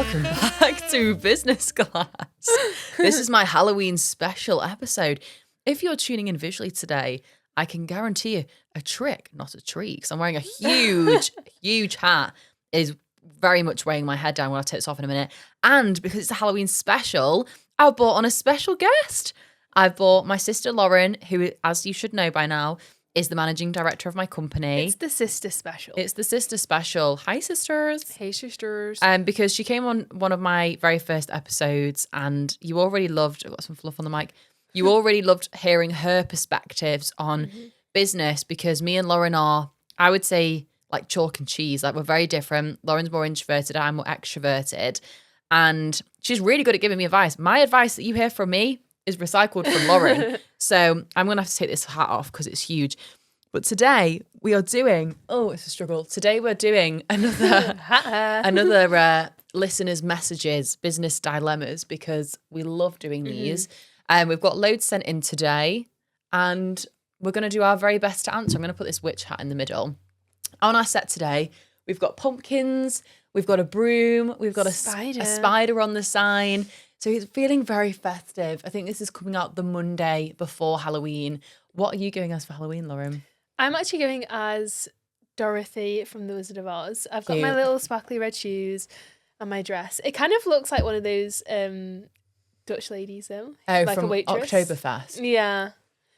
Welcome back to Business Class. This is my Halloween special episode. If you're tuning in visually today, I can guarantee you a trick, not a treat, because I'm wearing a huge, huge hat. Is very much weighing my head down when I take this off in a minute. And because it's a Halloween special, I brought on a special guest. I've brought my sister Lauren, who, as you should know by now, is the managing director of my company. It's the sister special. It's the sister special. Hi, sisters. Hey, sisters. Because she came on one of my very first episodes, and you already loved, I've got some fluff on the mic, you already loved hearing her perspectives on business, because me and Lauren are, I would say, like chalk and cheese. Like, we're very different. Lauren's more introverted, I'm more extroverted. And she's really good at giving me advice. My advice that you hear from me is recycled from Lauren. So I'm going to have to take this hat off because it's huge. But today we are doing, it's a struggle. Today we're doing another listeners' messages, business dilemmas, because we love doing these. We've got loads sent in today, and we're going to do our very best to answer. I'm going to put this witch hat in the middle. On our set today, we've got pumpkins, we've got a broom, we've got a spider on the sign. So he's feeling very festive. I think this is coming out the Monday before Halloween. What are you going as for Halloween, Lauren? I'm actually going as Dorothy from The Wizard of Oz. I've got my little sparkly red shoes and my dress. It kind of looks like one of those Dutch ladies, though. Oh, like from a waitress. Oktoberfest. Yeah.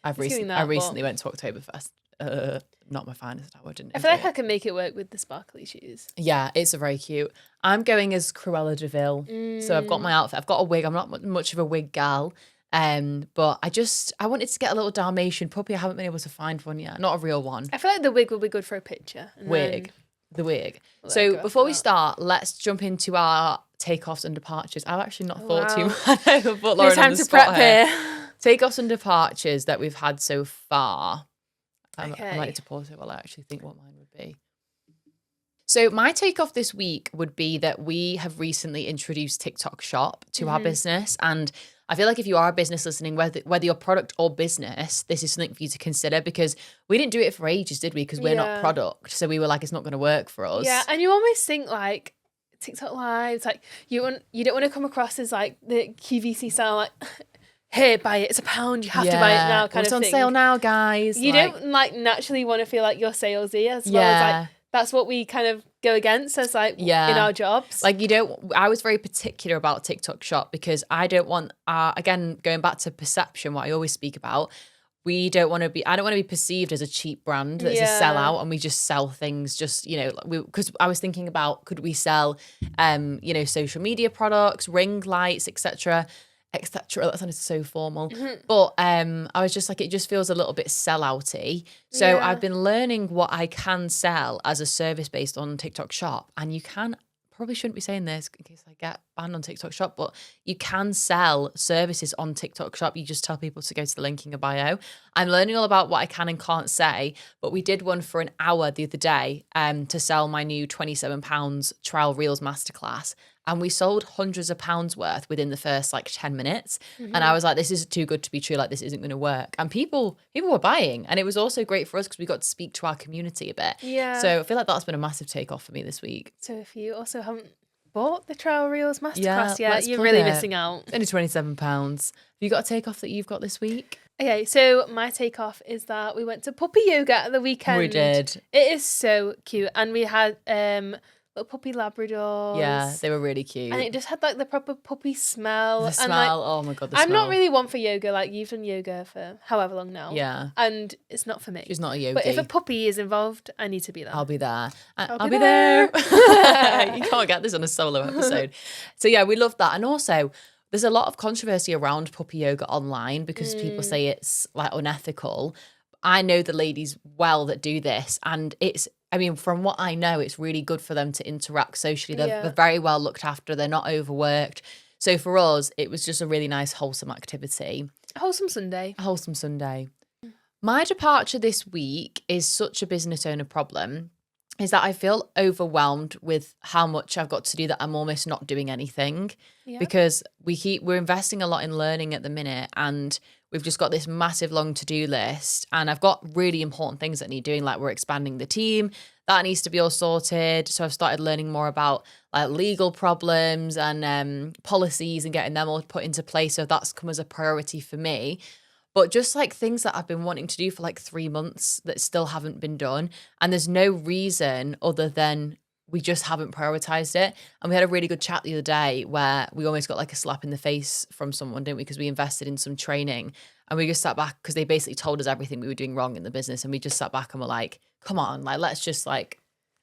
I recently went to Oktoberfest. Not my finest hour, didn't I feel like I can make it work with the sparkly shoes. Yeah, it's a very cute. I'm going as Cruella de Vil. So I've got my outfit. I've got a wig. I'm not much of a wig gal. But I wanted to get a little Dalmatian puppy. I haven't been able to find one yet. Not a real one. I feel like the wig will be good for a picture. The wig. So before we start, let's jump into our takeoffs and departures. I've actually not thought too much. I've put Lauren on the spot here. Takeoffs and departures that we've had so far. I like to pause it while I actually think what mine would be. So my takeoff this week would be that we have recently introduced TikTok Shop to our business. And I feel like if you are a business listening, whether your product or business, this is something for you to consider, because we didn't do it for ages, did we? Because we're not product. So we were like, it's not going to work for us. Yeah, and you almost think like TikTok Lives, like you don't want to come across as like the QVC style, like, here, buy it, it's £1, you have to buy it now kind of thing. It's on sale now, guys. You don't like naturally want to feel like you're salesy as well as like, that's what we kind of go against as like in our jobs. Like I was very particular about TikTok Shop because I don't want, again, going back to perception, what I always speak about, I don't want to be perceived as a cheap brand that's a sellout and we just sell things just, because I was thinking about, could we sell, social media products, ring lights, etc. That sounded so formal. But I was just like, it just feels a little bit sellouty. So I've been learning what I can sell as a service based on TikTok Shop. And you can, probably shouldn't be saying this in case I get banned on TikTok Shop, but you can sell services on TikTok Shop. You just tell people to go to the link in your bio. I'm learning all about what I can and can't say, but we did one for an hour the other day to sell my new £27 trial reels masterclass. And we sold hundreds of pounds worth within the first 10 minutes. And I was like, this is too good to be true. Like, this isn't going to work. And people were buying. And it was also great for us because we got to speak to our community a bit. Yeah. So I feel like that's been a massive takeoff for me this week. So if you also haven't bought the Trial Reels Masterclass yet, you're really missing out. It's only £27. Have you got a takeoff that you've got this week? Okay, so my takeoff is that we went to puppy yoga at the weekend. We did. It is so cute. And we had little puppy Labradors. Yeah, they were really cute. And it just had the proper puppy smell. The smell, oh my God, the smell. I'm not really one for yoga. Like, you've done yoga for however long now. Yeah. And it's not for me. She's not a yogi. But if a puppy is involved, I need to be there. I'll be there. I'll be there. You can't get this on a solo episode. So yeah, we love that. And also, there's a lot of controversy around puppy yoga online because people say it's unethical. I know the ladies that do this, and from what I know, it's really good for them to interact socially. They're very well looked after. They're not overworked. So for us, it was just a really nice, wholesome activity. A wholesome Sunday. My departure this week is such a business owner problem, is that I feel overwhelmed with how much I've got to do that I'm almost not doing anything because we're investing a lot in learning at the minute, and we've just got this massive long to-do list, and I've got really important things that need doing, like we're expanding the team. that needs to be all sorted. So I've started learning more about like legal problems and policies and getting them all put into place. So that's come as a priority for me. But just like things that I've been wanting to do for like 3 months that still haven't been done. And there's no reason other than we just haven't prioritized it. And we had a really good chat the other day where we almost got like a slap in the face from someone, didn't we? Because we invested in some training and we just sat back because they basically told us everything we were doing wrong in the business. And we just sat back and were like, come on, like, let's just like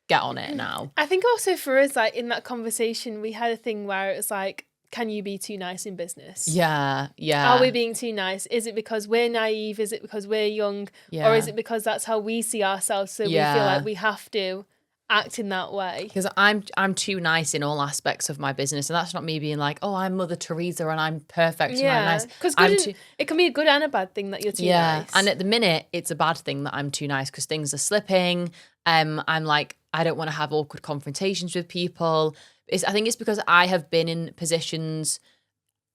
get on it now. I think also for us, like in that conversation, we had a thing where it was like, can you be too nice in business? Yeah, yeah. Are we being too nice? Is it because we're naive? Is it because we're young? Yeah. Or is it because that's how we see ourselves? So we feel like we have to act in that way. Because I'm too nice in all aspects of my business, and that's not me being like, oh, I'm Mother Teresa and I'm perfect and I'm nice. Because it can be a good and a bad thing that you're too nice. And at the minute, it's a bad thing that I'm too nice because things are slipping. I'm like, I don't want to have awkward confrontations with people. I think it's because I have been in positions,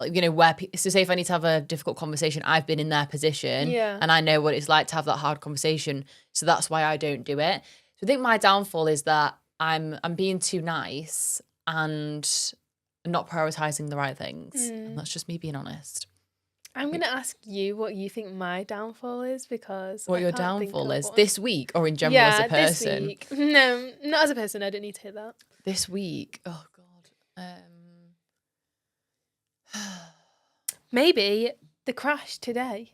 you know, where, so say if I need to have a difficult conversation, I've been in their position and I know what it's like to have that hard conversation. So that's why I don't do it. So I think my downfall is that I'm being too nice and not prioritizing the right things. And that's just me being honest. I'm going to ask you what you think my downfall is because what your downfall is this week or in general as a person. This week. No, not as a person. I don't need to hear that. This week, oh God. Maybe the crash today.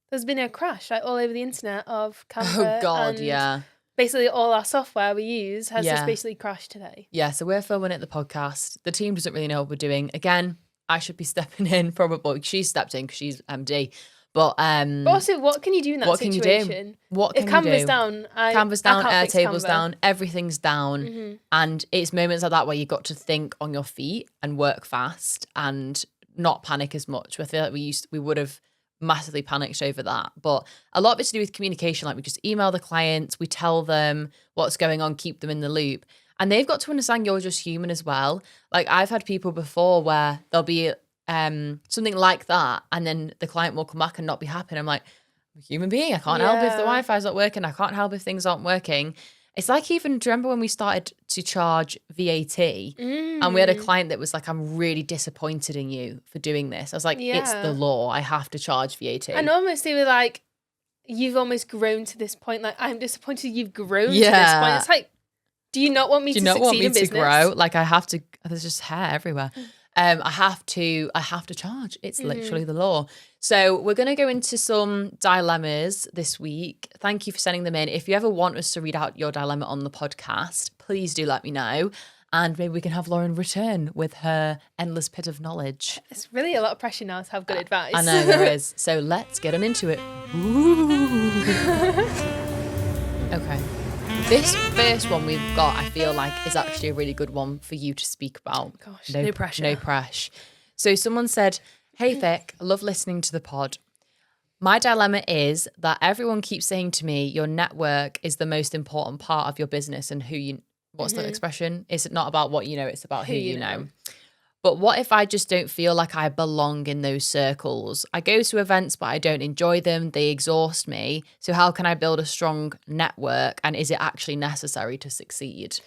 There's been a crash like all over the internet of Canva. Oh God, and basically all our software we use has just basically crashed today. Yeah, so we're filming at the podcast. The team doesn't really know what we're doing. Again, I should be stepping in probably. She's stepped in because she's MD. But also, what can you do in that situation? Can you do? What can you do? If Canva's down, Canva's down, Airtable's down, everything's down. And it's moments like that where you've got to think on your feet and work fast and not panic as much. I feel like we would have massively panicked over that. But a lot of it's to do with communication. Like we just email the clients, we tell them what's going on, keep them in the loop. And they've got to understand you're just human as well. Like I've had people before where there'll be something like that and then the client will come back and not be happy. And I'm like, I'm a human being. I can't help if the Wi-Fi's not working. I can't help if things aren't working. It's like even, do you remember when we started to charge VAT and we had a client that was like, I'm really disappointed in you for doing this. I was like, it's the law. I have to charge VAT. And almost they were like, you've almost grown to this point. Like, I'm disappointed you've grown to this point. It's like, do you not want me to succeed in business? To grow? Like I have to, there's just hair everywhere. I have to charge. It's literally the law. So we're going to go into some dilemmas this week. Thank you for sending them in. If you ever want us to read out your dilemma on the podcast, please do let me know. And maybe we can have Lauren return with her endless pit of knowledge. It's really a lot of pressure now to have good advice. I know there is. So let's get on into it. Okay. This first one we've got, I feel like, is actually a really good one for you to speak about. Gosh, no pressure. No pressure. So someone said, hey Vic, I love listening to the pod. My dilemma is that everyone keeps saying to me, your network is the most important part of your business and who you, what's the expression? It's not about what you know, it's about who you know. But what if I just don't feel like I belong in those circles? I go to events, but I don't enjoy them. They exhaust me. So how can I build a strong network? And is it actually necessary to succeed?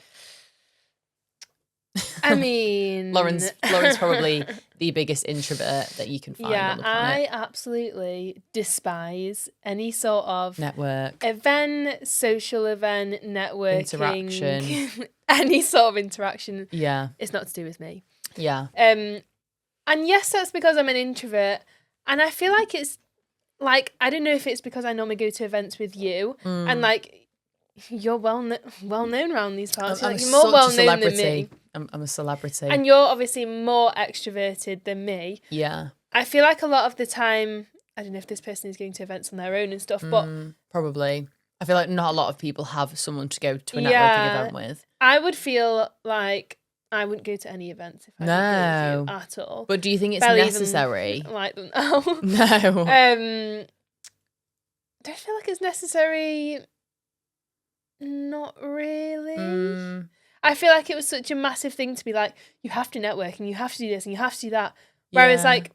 I mean... Lauren's probably the biggest introvert that you can find on the planet. I absolutely despise any sort of... network. Event, social event, networking. Interaction. Any sort of interaction. Yeah. It's not to do with me. Yeah. And yes, that's because I'm an introvert. And I feel like it's like, I don't know if it's because I normally go to events with you and like you're well known around these parts. You're more well known than me. I'm a celebrity. And you're obviously more extroverted than me. Yeah. I feel like a lot of the time, I don't know if this person is going to events on their own and stuff, but probably. I feel like not a lot of people have someone to go to a networking event with. I would feel like I wouldn't go to any events if I didn't go with you at all. But do you think it's necessary? Like them now. No. Do I feel like it's necessary? Not really. I feel like it was such a massive thing to be like, you have to network and you have to do this and you have to do that. Whereas like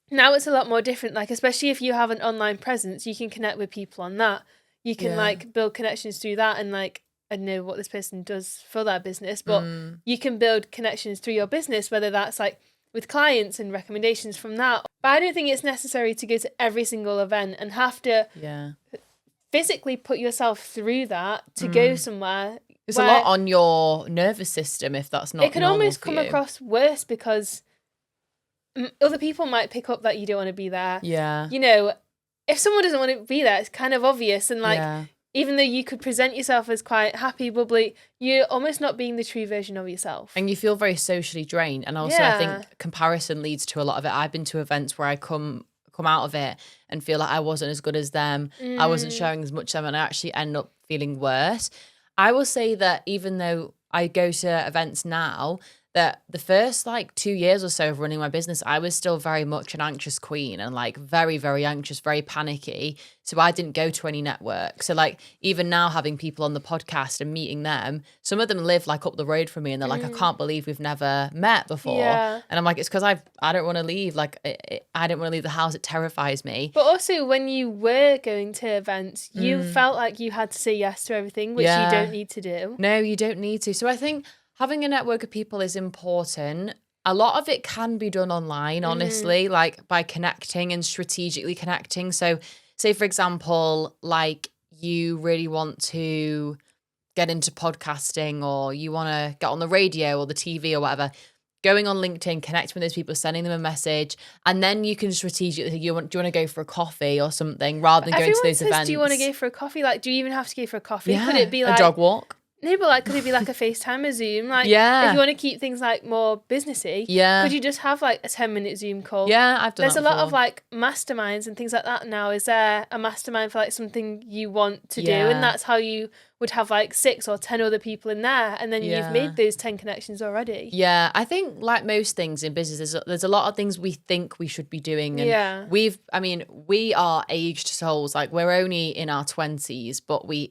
now it's a lot more different. Like especially if you have an online presence, you can connect with people on that. You can like build connections through that and like I don't know what this person does for their business, but you can build connections through your business, whether that's like with clients and recommendations from that. But I don't think it's necessary to go to every single event and have to physically put yourself through that to go somewhere. There's a lot on your nervous system if that's not. It can almost come across worse because other people might pick up that you don't want to be there. Yeah. You know, if someone doesn't want to be there, it's kind of obvious. And like, even though you could present yourself as quite happy, bubbly, you're almost not being the true version of yourself. And you feel very socially drained. And also I think comparison leads to a lot of it. I've been to events where I come out of it and feel like I wasn't as good as them. I wasn't showing as much of them, and I actually end up feeling worse. I will say that even though I go to events now, that the first like 2 years or so of running my business, I was still very much an anxious queen and like very, very anxious, very panicky. So I didn't go to any network. So like even now having people on the podcast and meeting them, some of them live like up the road from me and they're like, I can't believe we've never met before. Yeah. And I'm like, it's because I don't want to leave. Like I don't want to leave the house. It terrifies me. But also when you were going to events, you felt like you had to say yes to everything, which you don't need to do. No, you don't need to. So I think having a network of people is important. A lot of it can be done online, honestly, like by connecting and strategically connecting. So say, for example, like you really want to get into podcasting or you want to get on the radio or the TV or whatever, going on LinkedIn, connecting with those people, sending them a message, and then you can strategically, do you want to go for a coffee or something rather than going to those events? Do you want to go for a coffee? Like, do you even have to go for a coffee? Yeah, could it be like a dog walk? No, but like, could it be like a FaceTime or Zoom? Like, if you want to keep things like more businessy, could you just have like a 10-minute Zoom call? Yeah, I've done There's that a lot of like masterminds and things like that now. Is there a mastermind for like something you want to do? And that's how you would have like 6 or 10 other people in there, and then you've made those 10 connections already. Yeah, I think like most things in business, there's a lot of things we think we should be doing. And we are aged souls. Like we're only in our 20s, but we're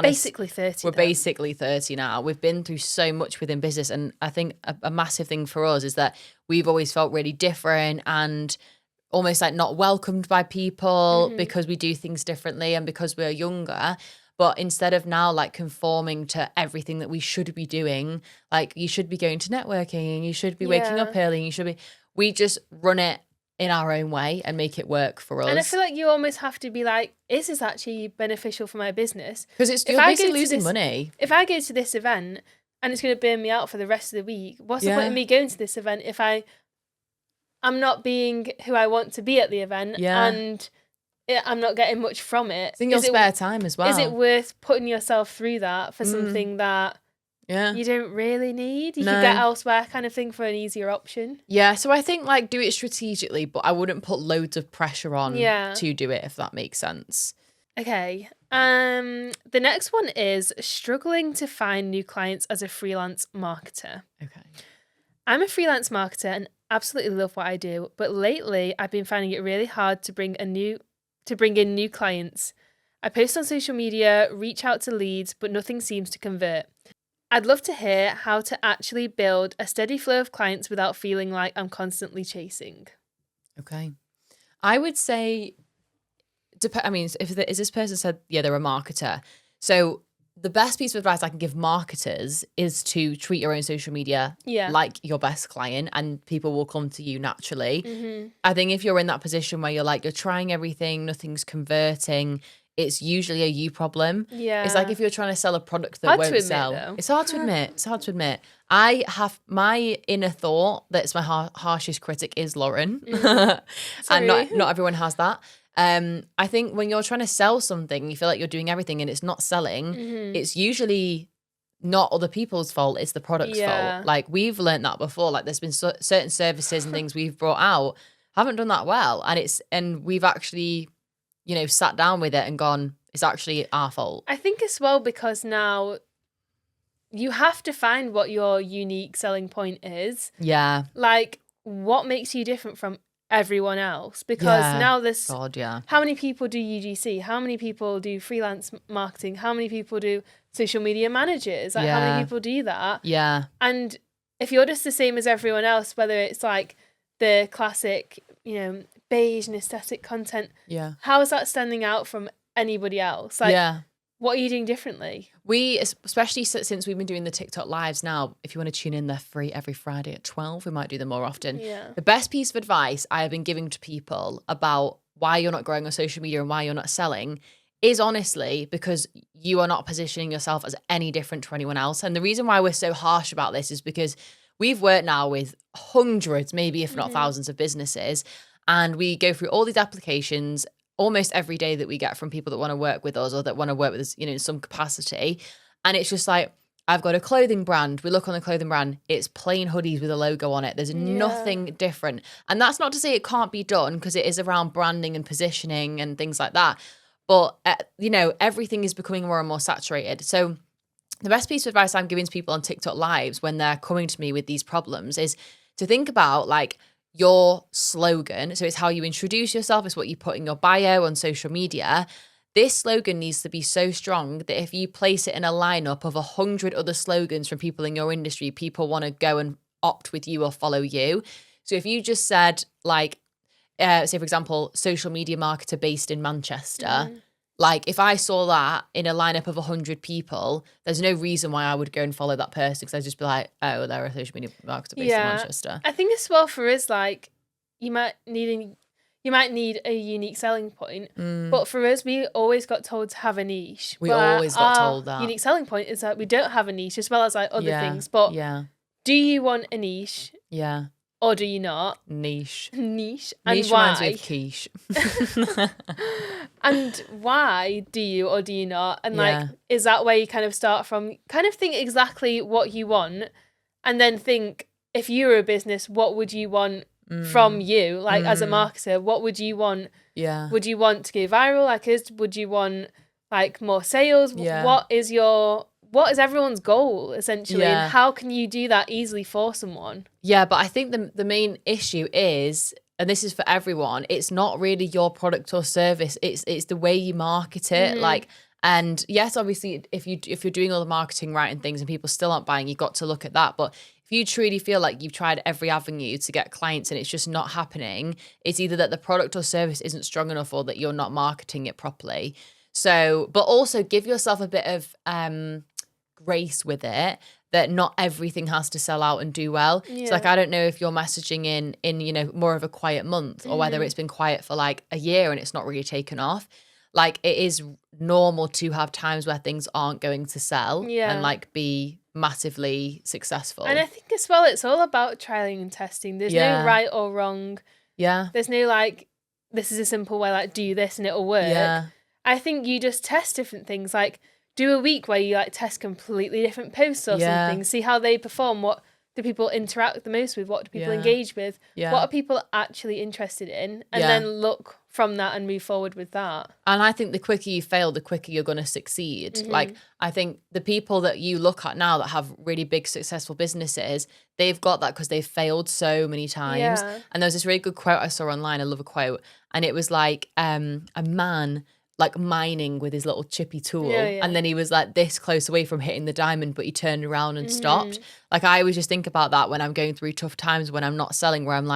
basically 30. We're basically 30 now. We've been through so much within business. And I think a massive thing for us is that we've always felt really different and almost like not welcomed by people because we do things differently and because we're younger. But instead of now like conforming to everything that we should be doing, like you should be going to networking, you should be waking up early, we just run it in our own way and make it work for us. And I feel like you almost have to be like, is this actually beneficial for my business? Because you're basically losing money. If I go to this event and it's going to burn me out for the rest of the week, what's the point of me going to this event if I'm not being who I want to be at the event and I'm not getting much from it? It's in your spare time as well. Is it worth putting yourself through that for something that you don't really need? You could get elsewhere kind of thing for an easier option. Yeah, so I think like do it strategically, but I wouldn't put loads of pressure on to do it, if that makes sense. Okay. The next one is struggling to find new clients as a freelance marketer. Okay. I'm a freelance marketer and absolutely love what I do, but lately I've been finding it really hard to bring in new clients. I post on social media, reach out to leads, but nothing seems to convert. I'd love to hear how to actually build a steady flow of clients without feeling like I'm constantly chasing. Okay. I would say, if this person said, they're a marketer. So the best piece of advice I can give marketers is to treat your own social media like your best client, and people will come to you naturally. I think if you're in that position where you're trying everything, nothing's converting, it's usually a you problem. Yeah. It's like if you're trying to sell a product that won't sell. Though. It's hard to admit. I have my inner thought that's my harshest critic is Lauren. And not everyone has that. I think when you're trying to sell something, you feel like you're doing everything and it's not selling, it's usually not other people's fault, it's the product's fault. Like we've learned that before. Like there's been certain services and things we've brought out haven't done that well, and we've actually sat down with it and gone, it's actually our fault. I think as well because now you have to find what your unique selling point is. Yeah. Like what makes you different from everyone else, because now there's how many people do UGC, how many people do freelance marketing, how many people do social media managers, how many people do that, and if you're just the same as everyone else, whether it's like the classic beige and aesthetic content, how is that standing out from anybody else? What are you doing differently? We, especially since we've been doing the TikTok lives now, if you want to tune in, they're free every Friday at 12. We might do them more often. Yeah. The best piece of advice I have been giving to people about why you're not growing on social media and why you're not selling is honestly because you are not positioning yourself as any different to anyone else. And the reason why we're so harsh about this is because we've worked now with hundreds, maybe if not thousands of businesses, and we go through all these applications almost every day that we get from people that want to work with us or that want to work with us, in some capacity. And it's just like, I've got a clothing brand. We look on the clothing brand. It's plain hoodies with a logo on it. There's nothing different. And that's not to say it can't be done, because it is around branding and positioning and things like that. But, everything is becoming more and more saturated. So the best piece of advice I'm giving to people on TikTok lives when they're coming to me with these problems is to think about your slogan. So it's how you introduce yourself. It's what you put in your bio on social media. This slogan needs to be so strong that if you place it in a lineup of 100 other slogans from people in your industry, people want to go and opt with you or follow you. So if you just said say for example, social media marketer based in Manchester, if I saw that in a lineup of 100 people, there's no reason why I would go and follow that person, because I'd just be like, oh, they're a social media marketer based in Manchester. I think as well for us, you might need a unique selling point, but for us, we always got told to have a niche. We always got told that. Unique selling point is that we don't have a niche, as well as other things. But do you want a niche? Yeah. Or do you not? Niche. And niche why? Reminds me of quiche. And why do you or do you not? And is that where you kind of start from? Kind of think exactly what you want, and then think, if you were a business, what would you want from you? As a marketer, what would you want? Yeah. Would you want to go viral? Would you want more sales? Yeah. What is everyone's goal, essentially, and how can you do that easily for someone? Yeah, but I think the main issue is, and this is for everyone, it's not really your product or service. It's the way you market it. And yes, obviously, if you're doing all the marketing right and things and people still aren't buying, you've got to look at that. But if you truly feel like you've tried every avenue to get clients and it's just not happening, it's either that the product or service isn't strong enough or that you're not marketing it properly. So, but also give yourself a bit of grace with it, that not everything has to sell out and do well. Yeah. So I don't know if you're messaging in more of a quiet month, or whether it's been quiet for a year and it's not really taken off. It is normal to have times where things aren't going to sell and be massively successful. And I think as well, it's all about trialing and testing. There's no right or wrong. Yeah. There's no this is a simple way, do this and it'll work. Yeah. I think you just test different things. Do a week where you test completely different posts or something, see how they perform, what do people interact the most with, what do people engage with, what are people actually interested in, and then look from that and move forward with that. And I think the quicker you fail, the quicker you're going to succeed. I think the people that you look at now that have really big successful businesses, they've got that because they've failed so many times. Yeah. And there was this really good quote I saw online, I love a quote, and it was a man mining with his little chippy tool, and then he was this close away from hitting the diamond, but he turned around and stopped. I always just think about that when I'm going through tough times, when I'm not selling, where I'm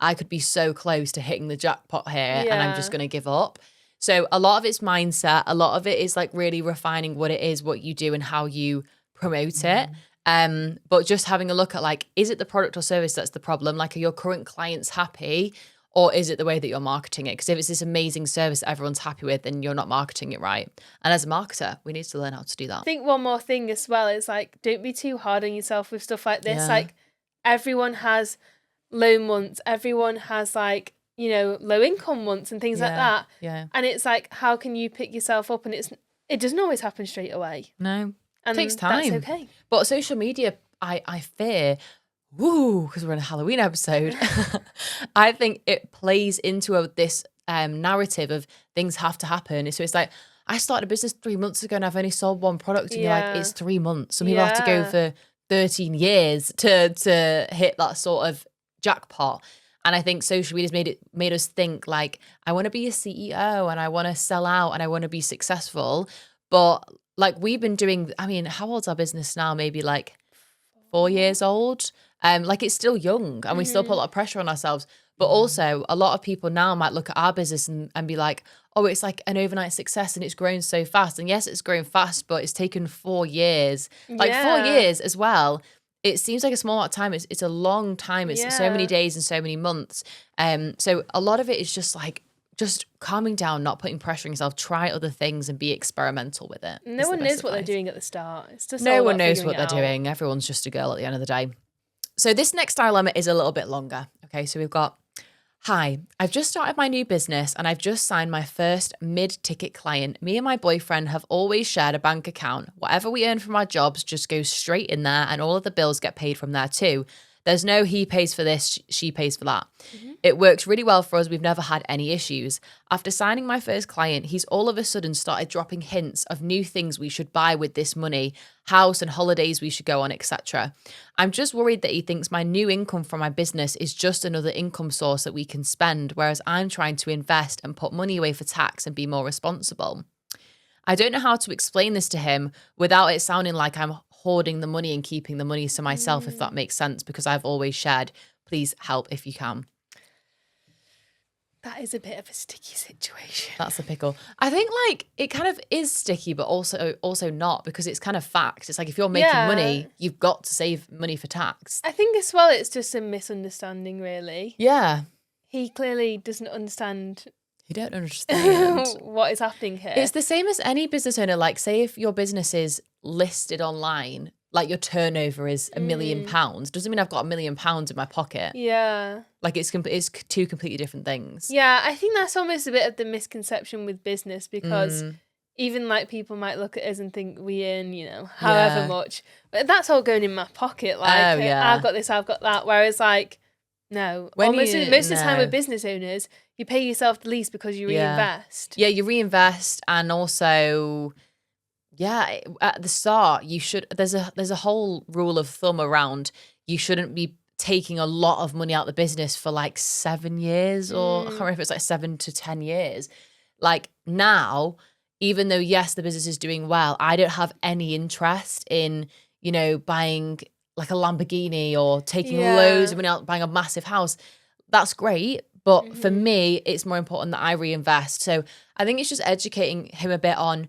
I could be so close to hitting the jackpot here and I'm just going to give up. So a lot of it's mindset, a lot of it is really refining what it is, what you do and how you promote it. But just having a look at is it the product or service that's the problem? Are your current clients happy? Or is it the way that you're marketing it? Because if it's this amazing service that everyone's happy with, then you're not marketing it right. And as a marketer, we need to learn how to do that. I think one more thing as well is don't be too hard on yourself with stuff like this. Yeah. Everyone has low months. Everyone has low income months and things like that. Yeah. And it's how can you pick yourself up? And it doesn't always happen straight away. No. And it takes time. That's okay. But social media, I fear, because we're in a Halloween episode, I think it plays into this narrative of things have to happen. So it's I started a business 3 months ago and I've only sold one product, and you're it's 3 months. Some people have to go for 13 years to hit that sort of jackpot. And I think social media's made us think I want to be a CEO and I want to sell out and I want to be successful. But we've been doing, how old's our business now? Maybe 4 years old. It's still young and we still put a lot of pressure on ourselves. But also a lot of people now might look at our business and be like, oh, it's like an overnight success and it's grown so fast. And yes, it's grown fast, but it's taken 4 years. Like 4 years as well. It seems like a small amount of time. It's a long time. It's so many days and so many months. So a lot of it is just like, just calming down, not putting pressure on yourself, try other things and be experimental with it. No one knows what they're doing at the start. It's just no one knows what they're doing. Everyone's just a girl at the end of the day. So this next dilemma is a little bit longer. Okay, so we've got, hi, I've just started my new business and I've just signed my first mid-ticket client. Me and my boyfriend have always shared a bank account. Whatever we earn from our jobs just goes straight in there and all of the bills get paid from there too. There's no he pays for this, she pays for that. Mm-hmm. It works really well for us. We've never had any issues. After signing my first client, he's all of a sudden started dropping hints of new things we should buy with this money, house and holidays we should go on, etc. I'm just worried that he thinks my new income from my business is just another income source that we can spend, whereas I'm trying to invest and put money away for tax and be more responsible. I don't know how to explain this to him without it sounding like I'm hoarding the money and keeping the money to myself, if that makes sense, because I've always shared. Please help if you can. That is a bit of a sticky situation. That's the pickle. I think like it kind of is sticky, but also not, because it's kind of fact. It's like if you're making money, you've got to save money for tax. I think as well it's just a misunderstanding, really. Yeah. He clearly doesn't understand. You don't understand what is happening here. It's the same as any business owner. Like, say if your business is listed online, like your turnover is £1 million, doesn't mean I've got £1 million in my pocket. Yeah. Like it's two completely different things. Yeah, I think that's almost a bit of the misconception with business, because even like people might look at us and think we earn, however much, but that's all going in my pocket. Like, I've got this, I've got that. Whereas like, no, most of the time with business owners, you pay yourself the least because you reinvest. Yeah, you reinvest, and also, at the start you should. There's a whole rule of thumb around you shouldn't be taking a lot of money out of the business for like 7 years, or I can't remember if it's like 7 to 10 years. Like now, even though yes, the business is doing well, I don't have any interest in buying like a Lamborghini or taking loads of money out, buying a massive house. That's great. But for me, it's more important that I reinvest. So I think it's just educating him a bit on,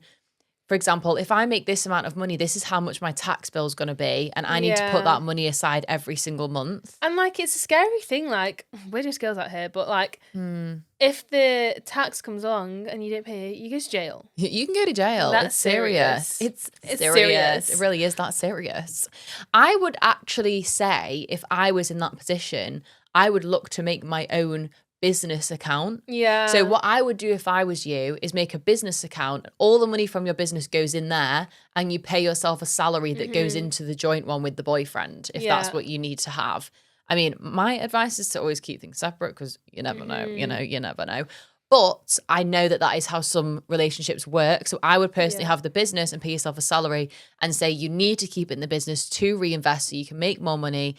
for example, if I make this amount of money, this is how much my tax bill is going to be. And I need to put that money aside every single month. And like, it's a scary thing. Like, we're just girls out here. But like, if the tax comes along and you don't pay it, you go to jail. You can go to jail. That's serious. It's serious. It really is that serious. I would actually say if I was in that position, I would look to make my own business account. Yeah. So what I would do if I was you is make a business account. All the money from your business goes in there and you pay yourself a salary that goes into the joint one with the boyfriend, if that's what you need to have. I mean, my advice is to always keep things separate, because you never know, you never know. But I know that is how some relationships work. So I would personally have the business and pay yourself a salary and say you need to keep it in the business to reinvest so you can make more money,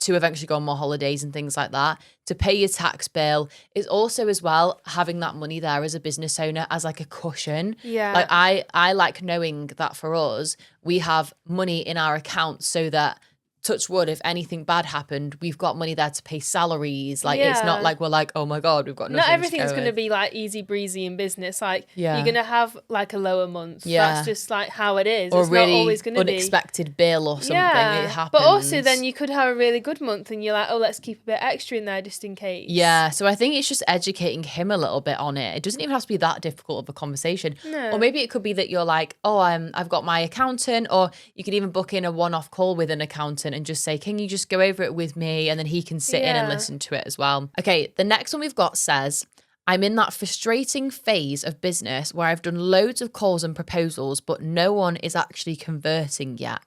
to eventually go on more holidays and things like that, to pay your tax bill. Is also as well having that money there as a business owner as like a cushion. Yeah. Like I like knowing that for us, we have money in our account so that, touch wood, if anything bad happened, we've got money there to pay salaries. Like it's not like we're like, oh my God, we've got nothing. Not everything's going to be like easy breezy in business. Like you're going to have like a lower month. Yeah. That's just like how it is. Or it's really not always going to be unexpected bill or something. Yeah. It happens. But also then you could have a really good month and you're like, oh, let's keep a bit extra in there just in case. Yeah. So I think it's just educating him a little bit on it. It doesn't even have to be that difficult of a conversation. No. Or maybe it could be that you're like, oh, I've got my accountant, or you could even book in a one-off call with an accountant and just say, can you just go over it with me, and then he can sit in and listen to it as well. Okay, the next one we've got says, I'm in that frustrating phase of business where I've done loads of calls and proposals, but no one is actually converting yet.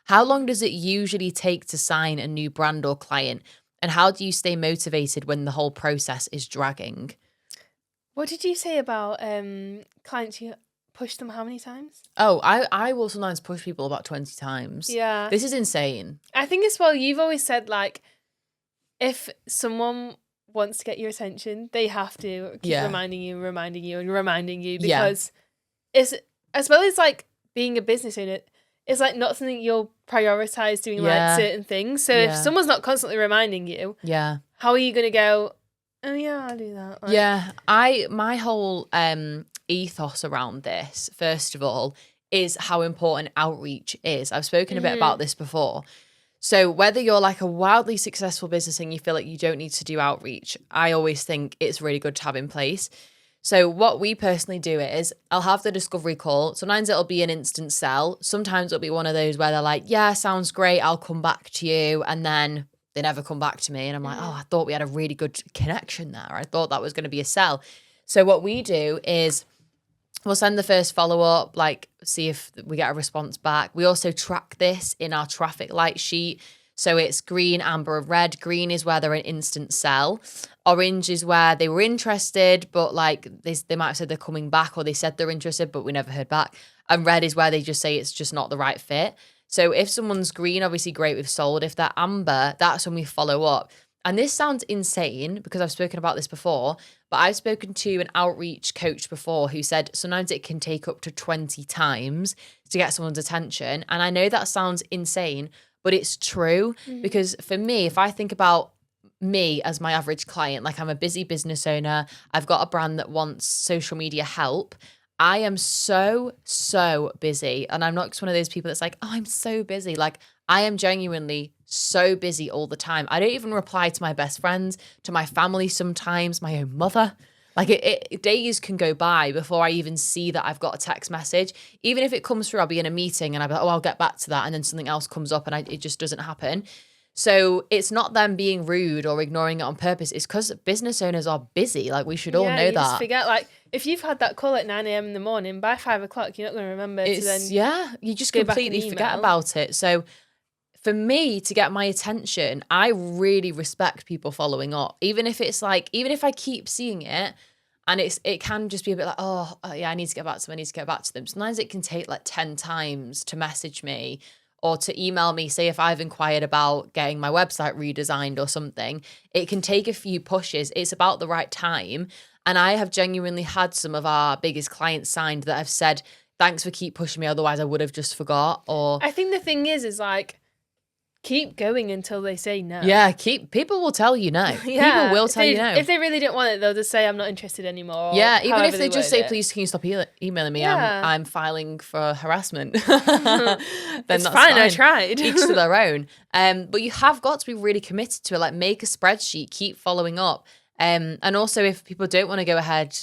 How long does it usually take to sign a new brand or client? And how do you stay motivated when the whole process is dragging? What did you say about clients you push them how many times? Oh, I will sometimes push people about 20 times. Yeah. This is insane. I think as well, you've always said like, if someone wants to get your attention, they have to keep reminding you because it's, as well as like being a business owner, it's like not something you'll prioritize doing like certain things. So if someone's not constantly reminding you, how are you going to go, oh yeah, I'll do that? Like, yeah, my whole ethos around this, first of all, is how important outreach is. I've spoken a bit about this before. So whether you're like a wildly successful business and you feel like you don't need to do outreach, I always think it's really good to have in place. So what we personally do is I'll have the discovery call. Sometimes it'll be an instant sell. Sometimes it'll be one of those where they're like, yeah, sounds great. I'll come back to you. And then they never come back to me. And I'm like, oh, I thought we had a really good connection there. I thought that was going to be a sell. So what we do is we'll send the first follow-up, like see if we get a response back. We also track this in our traffic light sheet. So it's green, amber, and red. Green is where they're an instant sell. Orange is where they were interested, but like they might have said they're coming back, or they said they're interested, but we never heard back. And red is where they just say it's just not the right fit. So if someone's green, obviously great, we've sold. If they're amber, that's when we follow up. And this sounds insane because I've spoken about this before, but I've spoken to an outreach coach before who said sometimes it can take up to 20 times to get someone's attention. And I know that sounds insane, but it's true because for me, if I think about me as my average client, like I'm a busy business owner, I've got a brand that wants social media help. I am so busy. And I'm not just one of those people that's like, oh, I'm so busy. Like I am genuinely so busy all the time. I don't even reply to my best friends, to my family sometimes, my own mother. Like days can go by before I even see that I've got a text message. Even if it comes through, I'll be in a meeting and I'll be like, oh, I'll get back to that. And then something else comes up and it just doesn't happen. So it's not them being rude or ignoring it on purpose. It's because business owners are busy. Like we should all know you that. Just forget, like if you've had that call at 9 a.m. in the morning, by 5 o'clock, you're not going to remember to then you just completely forget about it. So for me to get my attention, I really respect people following up. Even if it's like, even if I keep seeing it and it can just be a bit like, oh yeah, I need to get back to them. Sometimes it can take like 10 times to message me or to email me, say if I've inquired about getting my website redesigned or something. It can take a few pushes. It's about the right time. And I have genuinely had some of our biggest clients signed that have said, thanks for keep pushing me, otherwise I would have just forgot. Or I think the thing is like, keep going until they say no. Yeah, people will tell you no. People will tell you no. If they really don't want it, they'll just say, I'm not interested anymore. Yeah, even if they just say, please, can you stop emailing me? Yeah. I'm filing for harassment. Then it's fine, I tried. Each to their own. But you have got to be really committed to it. Like make a spreadsheet, keep following up. And also if people don't want to go ahead,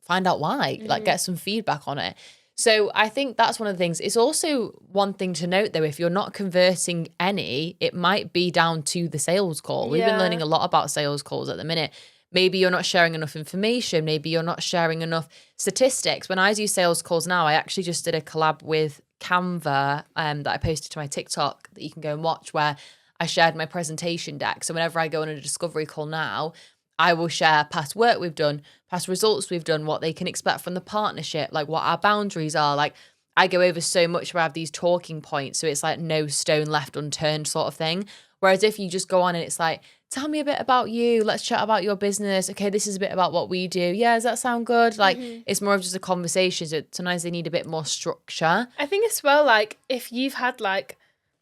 find out why. Like get some feedback on it. So I think that's one of the things. It's also one thing to note, though, if you're not converting any, it might be down to the sales call. We've been learning a lot about sales calls at the minute. Maybe you're not sharing enough information. Maybe you're not sharing enough statistics. When I do sales calls now, I actually just did a collab with Canva that I posted to my TikTok that you can go and watch, where I shared my presentation deck. So whenever I go on a discovery call now, I will share past work we've done, past results we've done, what they can expect from the partnership, like what our boundaries are. Like I go over so much where I have these talking points. So it's like no stone left unturned sort of thing. Whereas if you just go on and it's like, tell me a bit about you. Let's chat about your business. Okay, this is a bit about what we do. Yeah, does that sound good? Like it's more of just a conversation. So sometimes they need a bit more structure. I think as well, like if you've had like,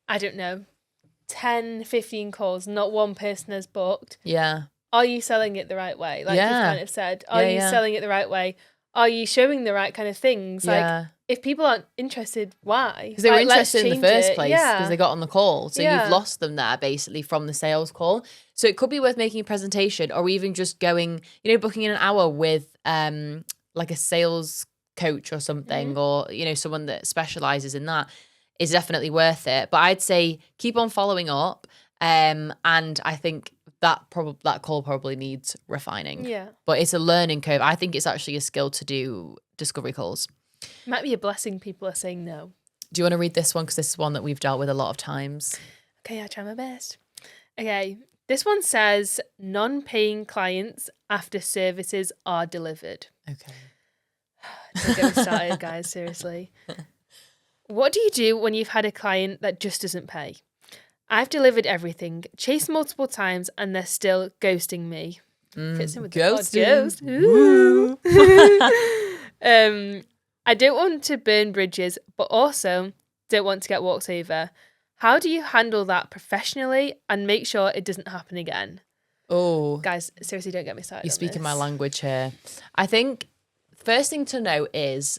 I don't know, 10, 15 calls, not one person has booked. Yeah. Are you selling it the right way? Like you've kind of said, are you selling it the right way? Are you showing the right kind of things? Like if people aren't interested, why? Because they were interested in the first place because they got on the call. So you've lost them there basically from the sales call. So it could be worth making a presentation or even just going, booking in an hour with like a sales coach or something or, someone that specializes in that is definitely worth it. But I'd say keep on following up. And I think that call probably needs refining. Yeah. But it's a learning curve. I think it's actually a skill to do discovery calls. Might be a blessing people are saying no. Do you want to read this one? Because this is one that we've dealt with a lot of times. Okay, I'll try my best. Okay, this one says non-paying clients after services are delivered. Okay. Don't get me started, guys, seriously. What do you do when you've had a client that just doesn't pay? I've delivered everything, chased multiple times, and they're still ghosting me. Fits in with the ghost. Ooh. I don't want to burn bridges, but also don't want to get walked over. How do you handle that professionally and make sure it doesn't happen again? Oh, guys, seriously, don't get me started. You're speaking my this. language here. I think first thing to know is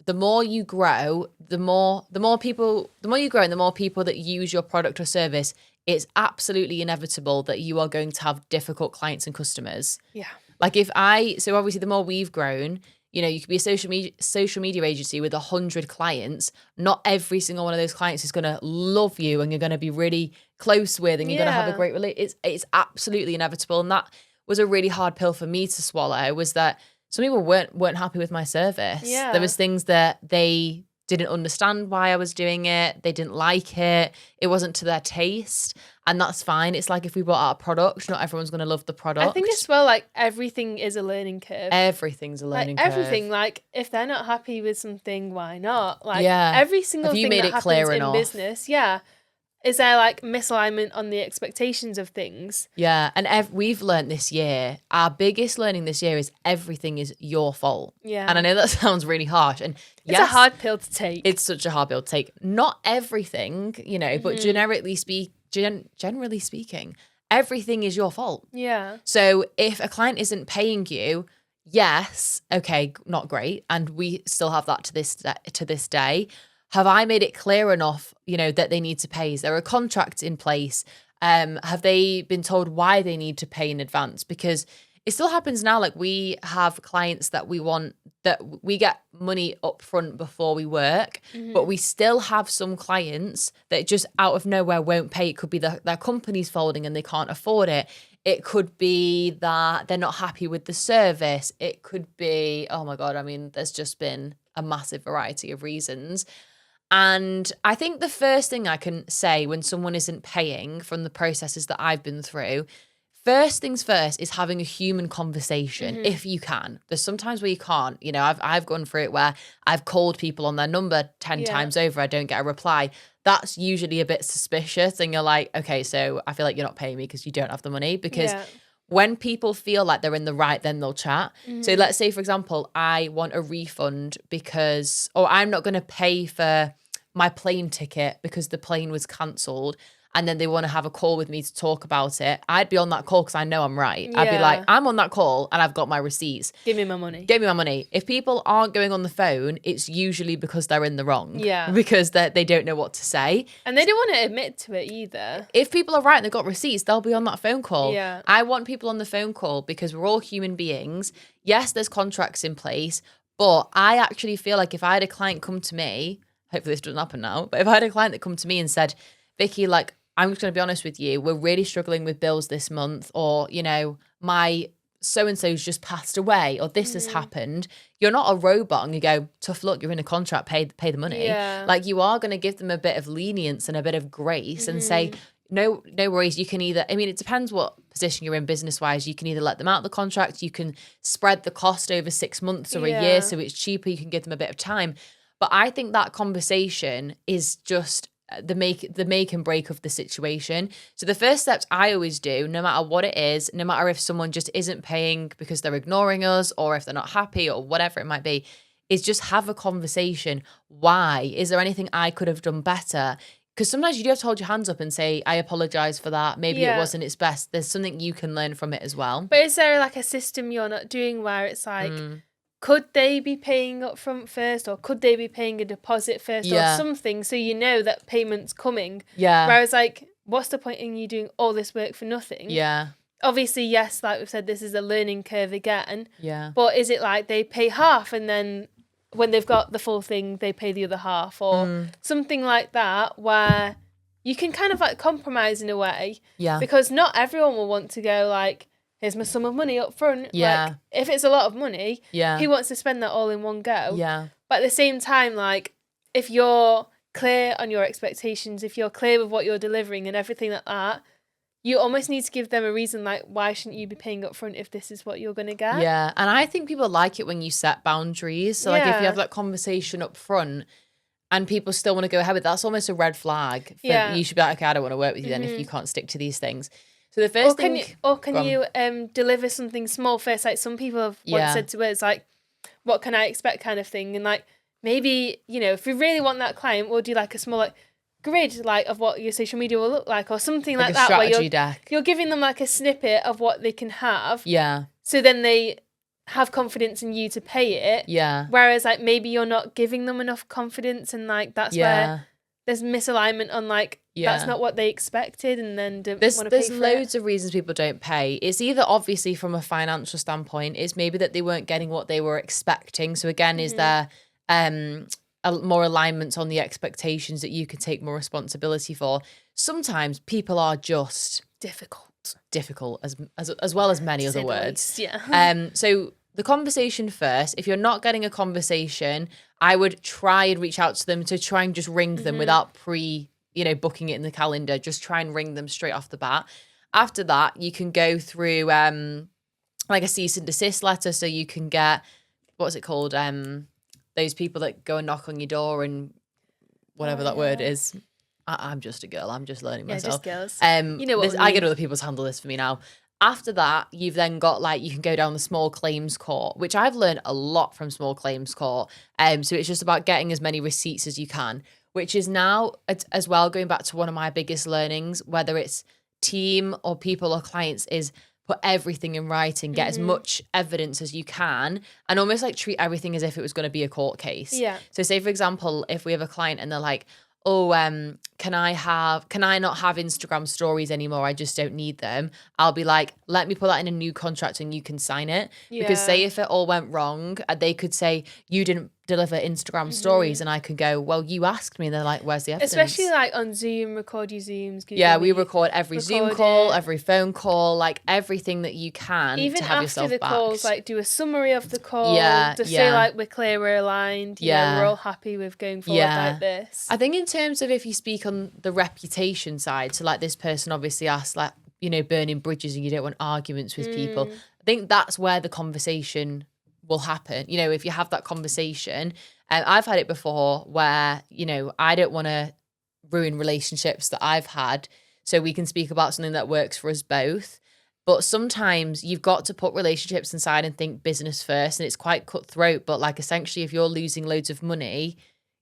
the more you grow, the more you grow and the more people that use your product or service, it's absolutely inevitable that you are going to have difficult clients and customers. Yeah. Like so obviously the more we've grown, you could be a social media agency with 100 clients. Not every single one of those clients is going to love you and you're going to be really close with and you're going to have a great relationship. It's absolutely inevitable. And that was a really hard pill for me to swallow, was that some people weren't happy with my service. Yeah. There was things that they didn't understand why I was doing it. They didn't like it. It wasn't to their taste. And that's fine. It's like if we brought out a product, not everyone's going to love the product. I think as well, like, everything is a learning curve. Everything's a learning curve. Everything. Like, if they're not happy with something, why not? Like, every single thing that happens in business, is there like misalignment on the expectations of things? Yeah, and we've learned this year, our biggest learning this year is everything is your fault. Yeah. And I know that sounds really harsh. And it's a hard pill to take. It's such a hard pill to take. Not everything, but generally speaking, everything is your fault. Yeah. So if a client isn't paying you, yes, okay, not great. And we still have that to this day. Have I made it clear enough, that they need to pay? Is there a contract in place? Have they been told why they need to pay in advance? Because it still happens now. Like, we have clients that we get money up front before we work, but we still have some clients that just out of nowhere won't pay. It could be their company's folding and they can't afford it. It could be that they're not happy with the service. It could be, oh my God, I mean, there's just been a massive variety of reasons. And I think the first thing I can say when someone isn't paying from the processes that I've been through, first things first is having a human conversation, if you can. There's sometimes where you can't. I've gone through it where I've called people on their number 10 times over, I don't get a reply. That's usually a bit suspicious. And you're like, okay, so I feel like you're not paying me because you don't have the money. Because when people feel like they're in the right, then they'll chat. So let's say, for example, I want a refund or I'm not going to pay for my plane ticket because the plane was cancelled, and then they want to have a call with me to talk about it. I'd be on that call because I know I'm right. I'd be like, I'm on that call and I've got my receipts. Give me my money. If people aren't going on the phone, it's usually because they're in the wrong. Yeah. Because they don't know what to say. And they don't want to admit to it either. If people are right and they've got receipts, they'll be on that phone call. Yeah. I want people on the phone call because we're all human beings. Yes, there's contracts in place, but I actually feel like if I had a client come to me, hopefully this doesn't happen now, but if I had a client that come to me and said, Vicky, like, I'm just going to be honest with you, we're really struggling with bills this month, or, my so-and-so's just passed away, or this has happened. You're not a robot and you go, tough luck, you're in a contract, pay the money. Yeah. Like, you are going to give them a bit of lenience and a bit of grace and say, no worries, you can either, it depends what position you're in business-wise, you can either let them out of the contract, you can spread the cost over 6 months or a year so it's cheaper, you can give them a bit of time. But I think that conversation is just the make and break of the situation. So the first steps I always do, no matter what it is, no matter if someone just isn't paying because they're ignoring us or if they're not happy or whatever it might be, is just have a conversation. Why? Is there anything I could have done better? Because sometimes you do have to hold your hands up and say, I apologize for that. Maybe it wasn't its best. There's something you can learn from it as well. But is there like a system you're not doing where it's like, could they be paying up front first, or could they be paying a deposit first or something, so you know that payment's coming? Yeah. Whereas, like, what's the point in you doing all this work for nothing? Yeah. Obviously, yes, like we've said, this is a learning curve again. Yeah. But is it like they pay half and then when they've got the full thing, they pay the other half, or something like that, where you can kind of like compromise in a way? Yeah. Because not everyone will want to go like, here's my sum of money up front. Yeah. Like, if it's a lot of money, who wants to spend that all in one go? Yeah. But at the same time, like, if you're clear on your expectations, if you're clear with what you're delivering and everything like that, you almost need to give them a reason, like, why shouldn't you be paying up front if this is what you're going to get? Yeah. And I think people like it when you set boundaries. So, like, if you have that conversation up front and people still want to go ahead with it, that's almost a red flag. You should be like, okay, I don't want to work with you then if you can't stick to these things. So the first thing, can you deliver something small first? Like, some people have once said to us, like, what can I expect kind of thing? And like, maybe, if we really want that client, we'll do like a small, like, grid like of what your social media will look like, or something like a that, where strategy deck. you're giving them like a snippet of what they can have. Yeah. So then they have confidence in you to pay it. Yeah. Whereas like maybe you're not giving them enough confidence, and like that's where there's misalignment on like that's not what they expected, and then don't want to pay for it. There's loads of reasons people don't pay. It's either obviously from a financial standpoint, it's maybe that they weren't getting what they were expecting. So again, is there more alignment on the expectations that you can take more responsibility for? Sometimes people are just difficult as well as many other words. So the conversation first. If you're not getting a conversation, I would try and reach out to them, to try and just ring them without booking it in the calendar. Just try and ring them straight off the bat. After that, you can go through like a cease and desist letter, so you can get, what's it called? Those people that go and knock on your door and whatever that word is. I'm just a girl. I'm just learning myself. Just girls. You know what I get other people to handle this for me now. After that, you've then got like, you can go down the small claims court, which I've learned a lot from small claims court. So it's just about getting as many receipts as you can, which is now as well, going back to one of my biggest learnings, whether it's team or people or clients, is put everything in writing, get as much evidence as you can, and almost like treat everything as if it was going to be a court case. Yeah. So say, for example, if we have a client and they're like, oh, can I not have Instagram stories anymore? I just don't need them. I'll be like, let me put that in a new contract and you can sign it. Yeah. Because say if it all went wrong, they could say you didn't deliver Instagram stories, and I could go, well, you asked me. And they're like, where's the evidence? Especially like on Zoom, record your Zooms. We record every Zoom call, every phone call, like everything that you can. Even to have after yourself the backed. calls, like do a summary of the call. Just say like, we're clear, we're aligned. We're all happy with going forward like this. I think in terms of if you speak on the reputation side, so like this person obviously asked, like, burning bridges and you don't want arguments with people. I think that's where the conversation will happen. If you have that conversation, I've had it before where, I don't want to ruin relationships that I've had, so we can speak about something that works for us both. But sometimes you've got to put relationships aside and think business first, and it's quite cutthroat. But like, essentially, if you're losing loads of money,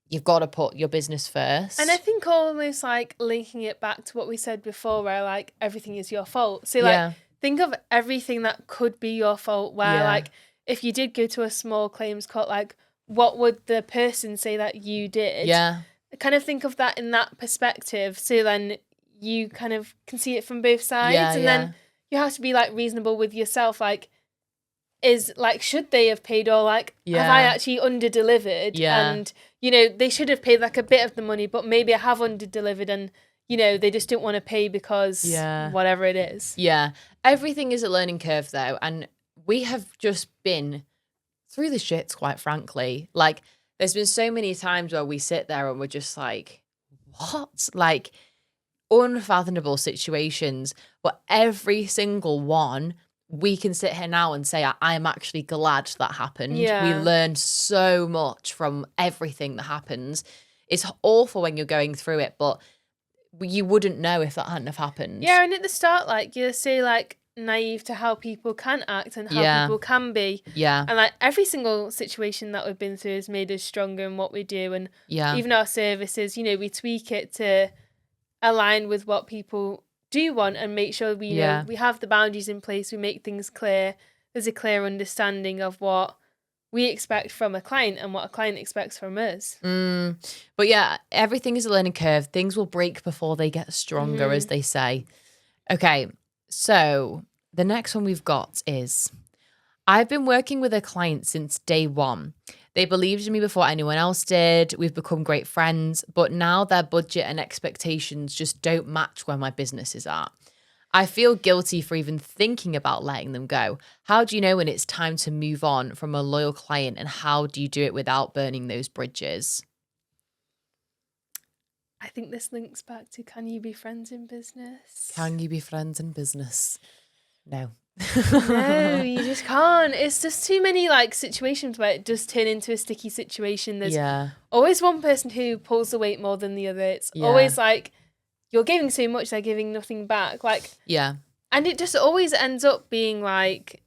you've got to put your business first. And I think almost like linking it back to what we said before, where like everything is your fault. So like, think of everything that could be your fault, where like, if you did go to a small claims court, like, what would the person say that you did? Yeah. Kind of think of that in that perspective. So then you kind of can see it from both sides. Then you have to be like reasonable with yourself. Like, should they have paid, or like, have I actually under-delivered? And, they should have paid like a bit of the money, but maybe I have under-delivered, and, they just don't want to pay because whatever it is. Yeah. Everything is a learning curve though. And we have just been through the shits, quite frankly. Like, there's been so many times where we sit there and we're just like, what? Like, unfathomable situations. But every single one, we can sit here now and say, I'm actually glad that happened. We learned so much from everything that happens. It's awful when you're going through it, but you wouldn't know if that hadn't have happened. Yeah, and at the start, like, you say, like, naive to how people can act and how people can be. Yeah. And like every single situation that we've been through has made us stronger in what we do. And even our services, we tweak it to align with what people do want and make sure we know we have the boundaries in place, we make things clear. There's a clear understanding of what we expect from a client and what a client expects from us. But yeah, everything is a learning curve. Things will break before they get stronger, as they say. Okay. So the next one we've got is, I've been working with a client since day one. They believed in me before anyone else did. We've become great friends, but now their budget and expectations just don't match where my business is at. I feel guilty for even thinking about letting them go. How do you know when it's time to move on from a loyal client, and how do you do it without burning those bridges? I think this links back to, can you be friends in business? Can you be friends in business? No. No, you just can't. It's just too many like situations where it does turn into a sticky situation. There's always one person who pulls the weight more than the other. It's always like, you're giving so much, they're giving nothing back. Like, and it just always ends up being like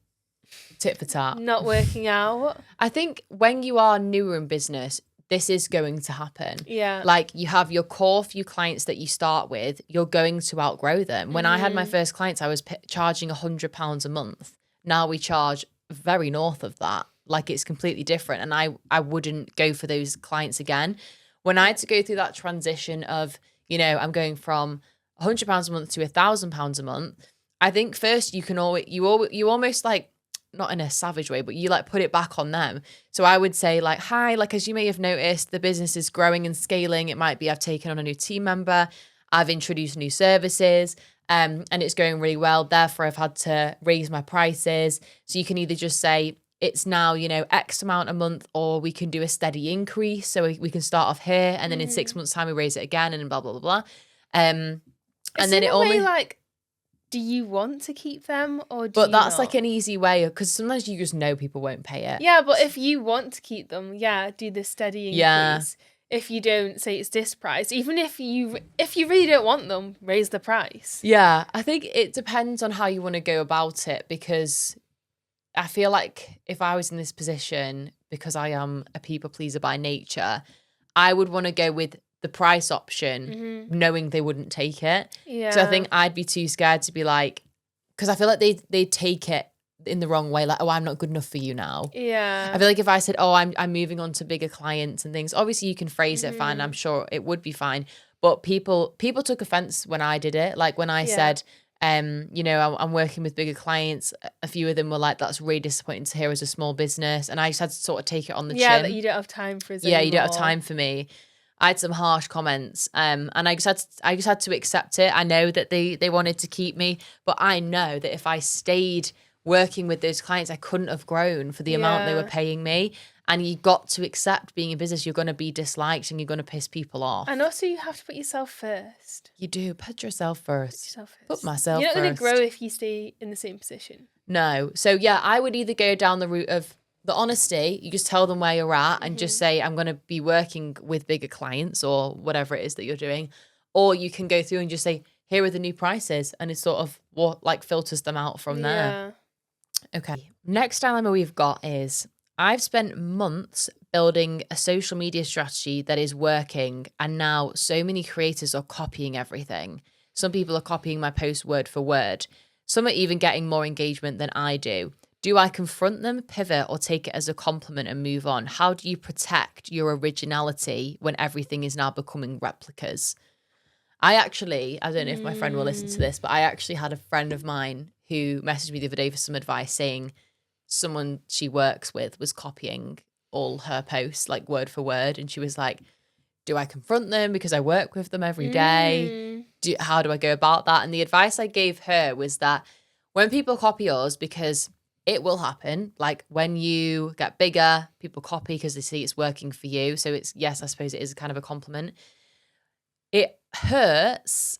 tit for tat, not working out. I think when you are newer in business, this is going to happen. Yeah. Like you have your core few clients that you start with, you're going to outgrow them. When I had my first clients, I was charging £100 a month. Now we charge very north of that. Like it's completely different. And I wouldn't go for those clients again. When I had to go through that transition of, you know, I'm going from £100 a month to £1,000 a month, I think first you almost like, not in a savage way, but you like put it back on them. So I would say like, hi, like as you may have noticed, the business is growing and scaling. It might be I've taken on a new team member, I've introduced new services, and it's going really well. Therefore, I've had to raise my prices. So you can either just say it's now, you know, X amount a month, or we can do a steady increase. So we can start off here, and then in 6 months' time we raise it again, and blah blah blah blah. And then it almost like, do you want to keep them or do But you that's not? like an easy way, because sometimes you just know people won't pay it. Yeah, but if you want to keep them, do the steady increase. Yeah. If you don't, say it's this price. Even if you really don't want them, raise the price. Yeah, I think it depends on how you want to go about it, because I feel like if I was in this position, because I am a people pleaser by nature, I would want to go with the price option, knowing they wouldn't take it. Yeah. So I think I'd be too scared to be like, because I feel like they take it in the wrong way, like, oh, I'm not good enough for you now. Yeah. I feel like if I said, oh, I'm moving on to bigger clients and things, obviously you can phrase it fine. I'm sure it would be fine. But people took offense when I did it. Like when I said, you know, I'm working with bigger clients. A few of them were like, that's really disappointing to hear as a small business. And I just had to sort of take it on the chin. Yeah, that you don't have time for us Yeah, anymore. you don't have time for me. I had some harsh comments, and I just had to accept it. I know that they wanted to keep me, but I know that if I stayed working with those clients, I couldn't have grown for the amount they were paying me. And you got to accept being in business, you're going to be disliked and you're going to piss people off. And also you have to put yourself first. You do. Put yourself first. Put myself You're not going first. to grow if you stay in the same position. No. So yeah, I would either go down the route of the honesty, you just tell them where you're at and just say, I'm going to be working with bigger clients or whatever it is that you're doing. Or you can go through and just say, here are the new prices. And it's sort of what like filters them out from there. Okay. Next dilemma we've got is, I've spent months building a social media strategy that is working, and now so many creators are copying everything. Some people are copying my post word for word. Some are even getting more engagement than I do. Do I confront them, pivot, or take it as a compliment and move on? How do you protect your originality when everything is now becoming replicas? I don't know if my friend will listen to this, but I actually had a friend of mine who messaged me the other day for some advice, saying someone she works with was copying all her posts, like word for word. And she was like, do I confront them because I work with them every day? How do I go about that? And the advice I gave her was that when people copy yours, because it will happen, like when you get bigger, people copy because they see it's working for you. So it's, yes, I suppose it is kind of a compliment. It hurts.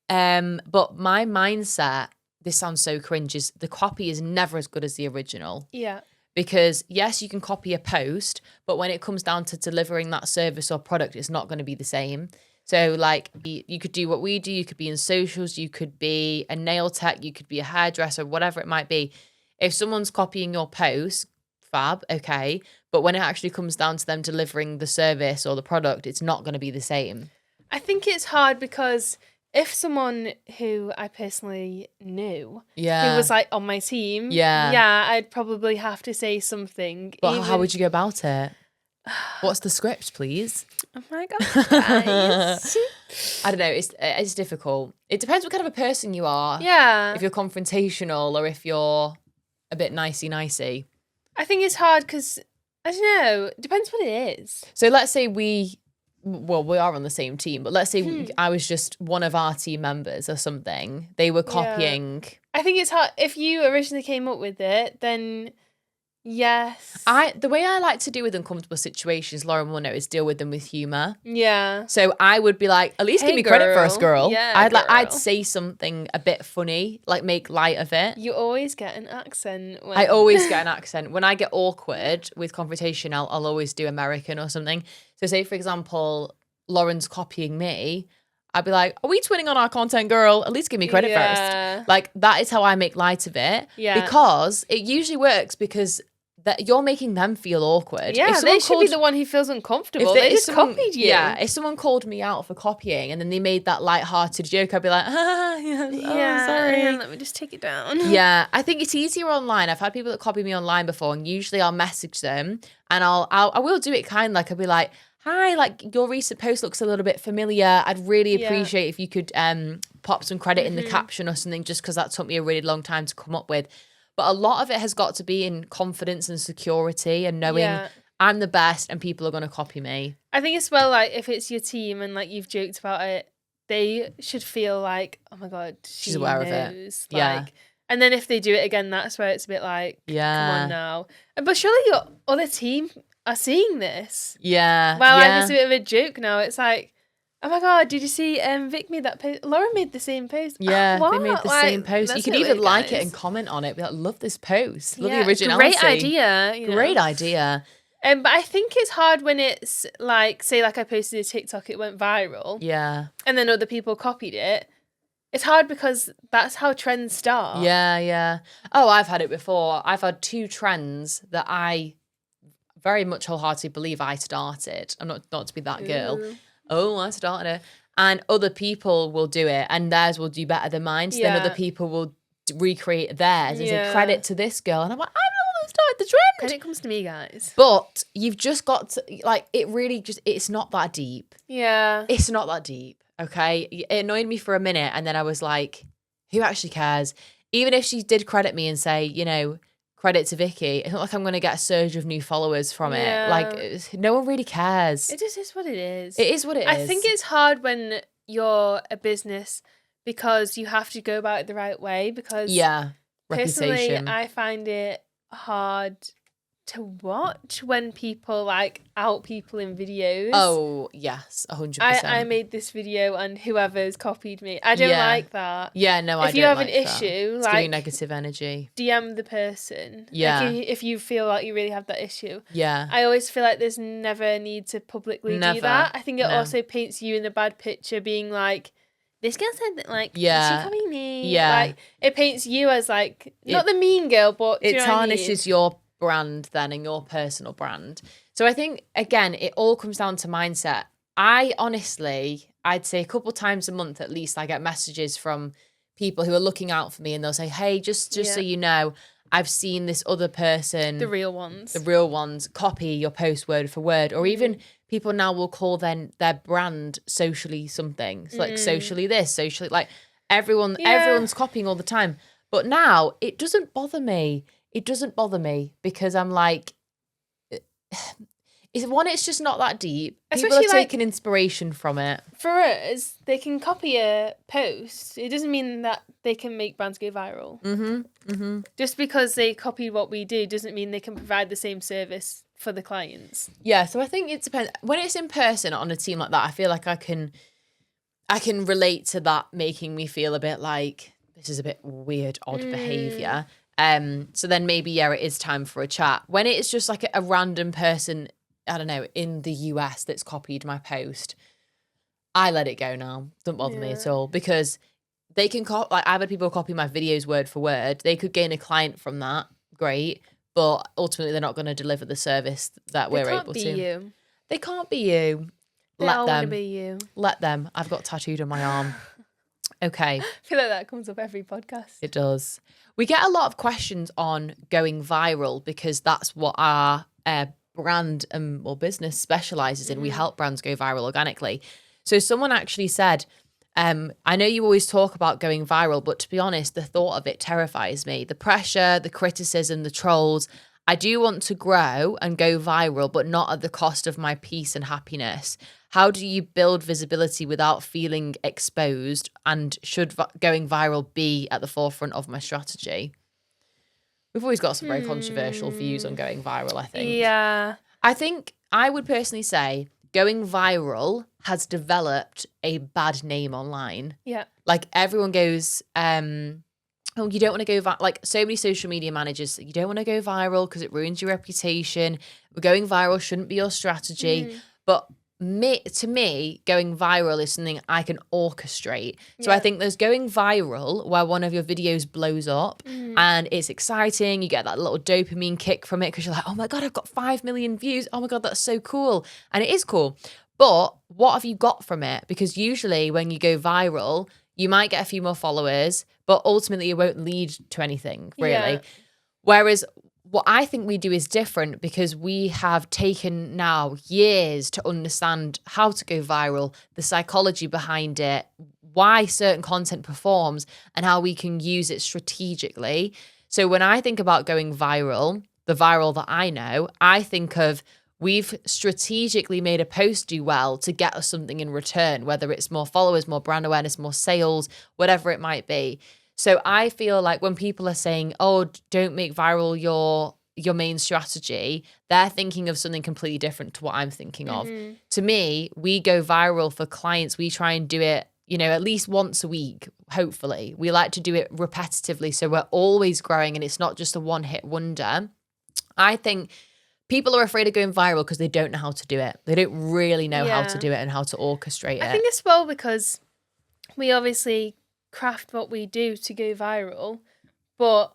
But my mindset, this sounds so cringe, is the copy is never as good as the original. Yeah. Because yes, you can copy a post, but when it comes down to delivering that service or product, it's not going to be the same. So like you could do what we do, you could be in socials, you could be a nail tech, you could be a hairdresser, whatever it might be. If someone's copying your post, fab, okay. But when it actually comes down to them delivering the service or the product, it's not going to be the same. I think it's hard because if someone who I personally knew, who was like on my team, I'd probably have to say something. But how would you go about it? What's the script, please? Oh my God, guys. I don't know. It's difficult. It depends what kind of a person you are. Yeah. If you're confrontational or if you're a bit nicey. I think it's hard because, I don't know, it depends what it is. So let's say we are on the same team, but let's say I was just one of our team members or something. They were copying. I think it's hard. If you originally came up with it, then yes. The way I like to deal with uncomfortable situations, Lauren will know, is deal with them with humour. Yeah. So I would be like, at least give me credit first, girl. Yeah, I'd say something a bit funny, like make light of it. You always get an accent. I always get an accent. When I get awkward with confrontation, I'll always do American or something. So say, for example, Lauren's copying me. I'd be like, are we twinning on our content, girl? At least give me credit first. Like, that is how I make light of it. Yeah. Because it usually works, because that you're making them feel awkward. Yeah, they should be the one who feels uncomfortable. They just copied you. Yeah, if someone called me out for copying and then they made that light-hearted joke, I'd be like, sorry. Let me just take it down. Yeah, I think it's easier online. I've had people that copy me online before, and usually I'll message them and I will do it kind, like I'll be like, hi, like your recent post looks a little bit familiar. I'd really appreciate if you could pop some credit in the caption or something, just because that took me a really long time to come up with. But a lot of it has got to be in confidence and security and knowing I'm the best and people are going to copy me. I think as well, like, if it's your team and, like, you've joked about it, they should feel like, oh, my God, she's aware of it. Like, and then if they do it again, that's where it's a bit like, come on now. But surely your other team are seeing this. Yeah. Well, like, it's a bit of a joke now. It's like, oh my God, did you see Vic made that post? Lauren made the same post. Yeah, they made the same post. You could even like it and comment on it. Be like, love this post. Love the originality. Great idea. Great idea. But I think it's hard when it's like, say, like I posted a TikTok, it went viral. Yeah. And then other people copied it. It's hard because that's how trends start. Yeah. Oh, I've had it before. I've had 2 trends that I very much wholeheartedly believe I started. I'm not to be that girl. Oh, I started it. And other people will do it and theirs will do better than mine. So then other people will recreate theirs and say, credit to this girl. And I'm like, I'm the one that started the trend. Credit comes to me, guys. But you've just got to, like, it really just, it's not that deep. Yeah. It's not that deep, okay? It annoyed me for a minute and then I was like, who actually cares? Even if she did credit me and say, you know, credit to Vicky, it's not like I'm going to get a surge of new followers from it. Like, no one really cares. It just is what it is. It is what it is. I think it's hard when you're a business because you have to go about it the right way. Because personally, I find it hard to watch when people like out people in videos. Oh, yes, 100%. I made this video and whoever's copied me. I don't like that. Yeah, no, I don't like that. If you have an issue, it's giving negative energy. DM the person. Yeah. Like if you feel like you really have that issue. Yeah. I always feel like there's never a need to publicly do that. I think it also paints you in a bad picture being like, this girl said that, like, she copied me. Yeah. Like, it paints you as, like, not the mean girl, but it tarnishes your brand then and your personal brand. So I think, again, it all comes down to mindset. I honestly, I'd say a couple times a month at least, I get messages from people who are looking out for me and they'll say, hey, just so you know, I've seen this other person. The real ones copy your post word for word. Or even people now will call their brand socially something. It's like socially this, socially, like everyone's copying all the time. But now it doesn't bother me. It doesn't bother me because I'm like, it's just not that deep. People are taking inspiration from it. For us, they can copy a post. It doesn't mean that they can make brands go viral. Just because they copy what we do doesn't mean they can provide the same service for the clients. Yeah, so I think it depends. When it's in person on a team like that, I feel like I can relate to that, making me feel a bit like this is a bit weird, odd behavior. So then maybe, it is time for a chat. When it's just like a random person, I don't know, in the US that's copied my post, I let it go now. Doesn't bother me at all because they can like I've had people copy my videos word for word. They could gain a client from that. Great. But ultimately they're not going to deliver the service that we're able to. You. They can't be you. They all want to be you. Let them. I've got tattooed on my arm. Okay. I feel like that comes up every podcast. It does. We get a lot of questions on going viral because that's what our brand or business specializes in. We help brands go viral organically. So someone actually said, I know you always talk about going viral, but to be honest, the thought of it terrifies me. The pressure, the criticism, the trolls. I do want to grow and go viral, but not at the cost of my peace and happiness. How do you build visibility without feeling exposed? And should going viral be at the forefront of my strategy? We've always got some very controversial views on going viral, I think. Yeah. I think I would personally say going viral has developed a bad name online. Yeah. Like everyone goes, oh, you don't want to go viral. Like so many social media managers, you don't want to go viral because it ruins your reputation. Going viral shouldn't be your strategy. But to me, going viral is something I can orchestrate. So I think there's going viral where one of your videos blows up and it's exciting. You get that little dopamine kick from it because you're like, oh my God, I've got 5 million views. Oh my God, that's so cool. And it is cool. But what have you got from it? Because usually when you go viral, you might get a few more followers, but ultimately it won't lead to anything, really. Yeah. Whereas what I think we do is different because we have taken now years to understand how to go viral, the psychology behind it, why certain content performs, and how we can use it strategically. So when I think about going viral, the viral that I know, I think of we've strategically made a post do well to get us something in return, whether it's more followers, more brand awareness, more sales, whatever it might be. So I feel like when people are saying, oh, don't make viral your main strategy, they're thinking of something completely different to what I'm thinking of. To me, we go viral for clients. We try and do it, at least once a week, hopefully. We like to do it repetitively so we're always growing and it's not just a one-hit wonder. I think people are afraid of going viral because they don't know how to do it. They don't really know how to do it and how to orchestrate it. I think as well because we obviously craft what we do to go viral, but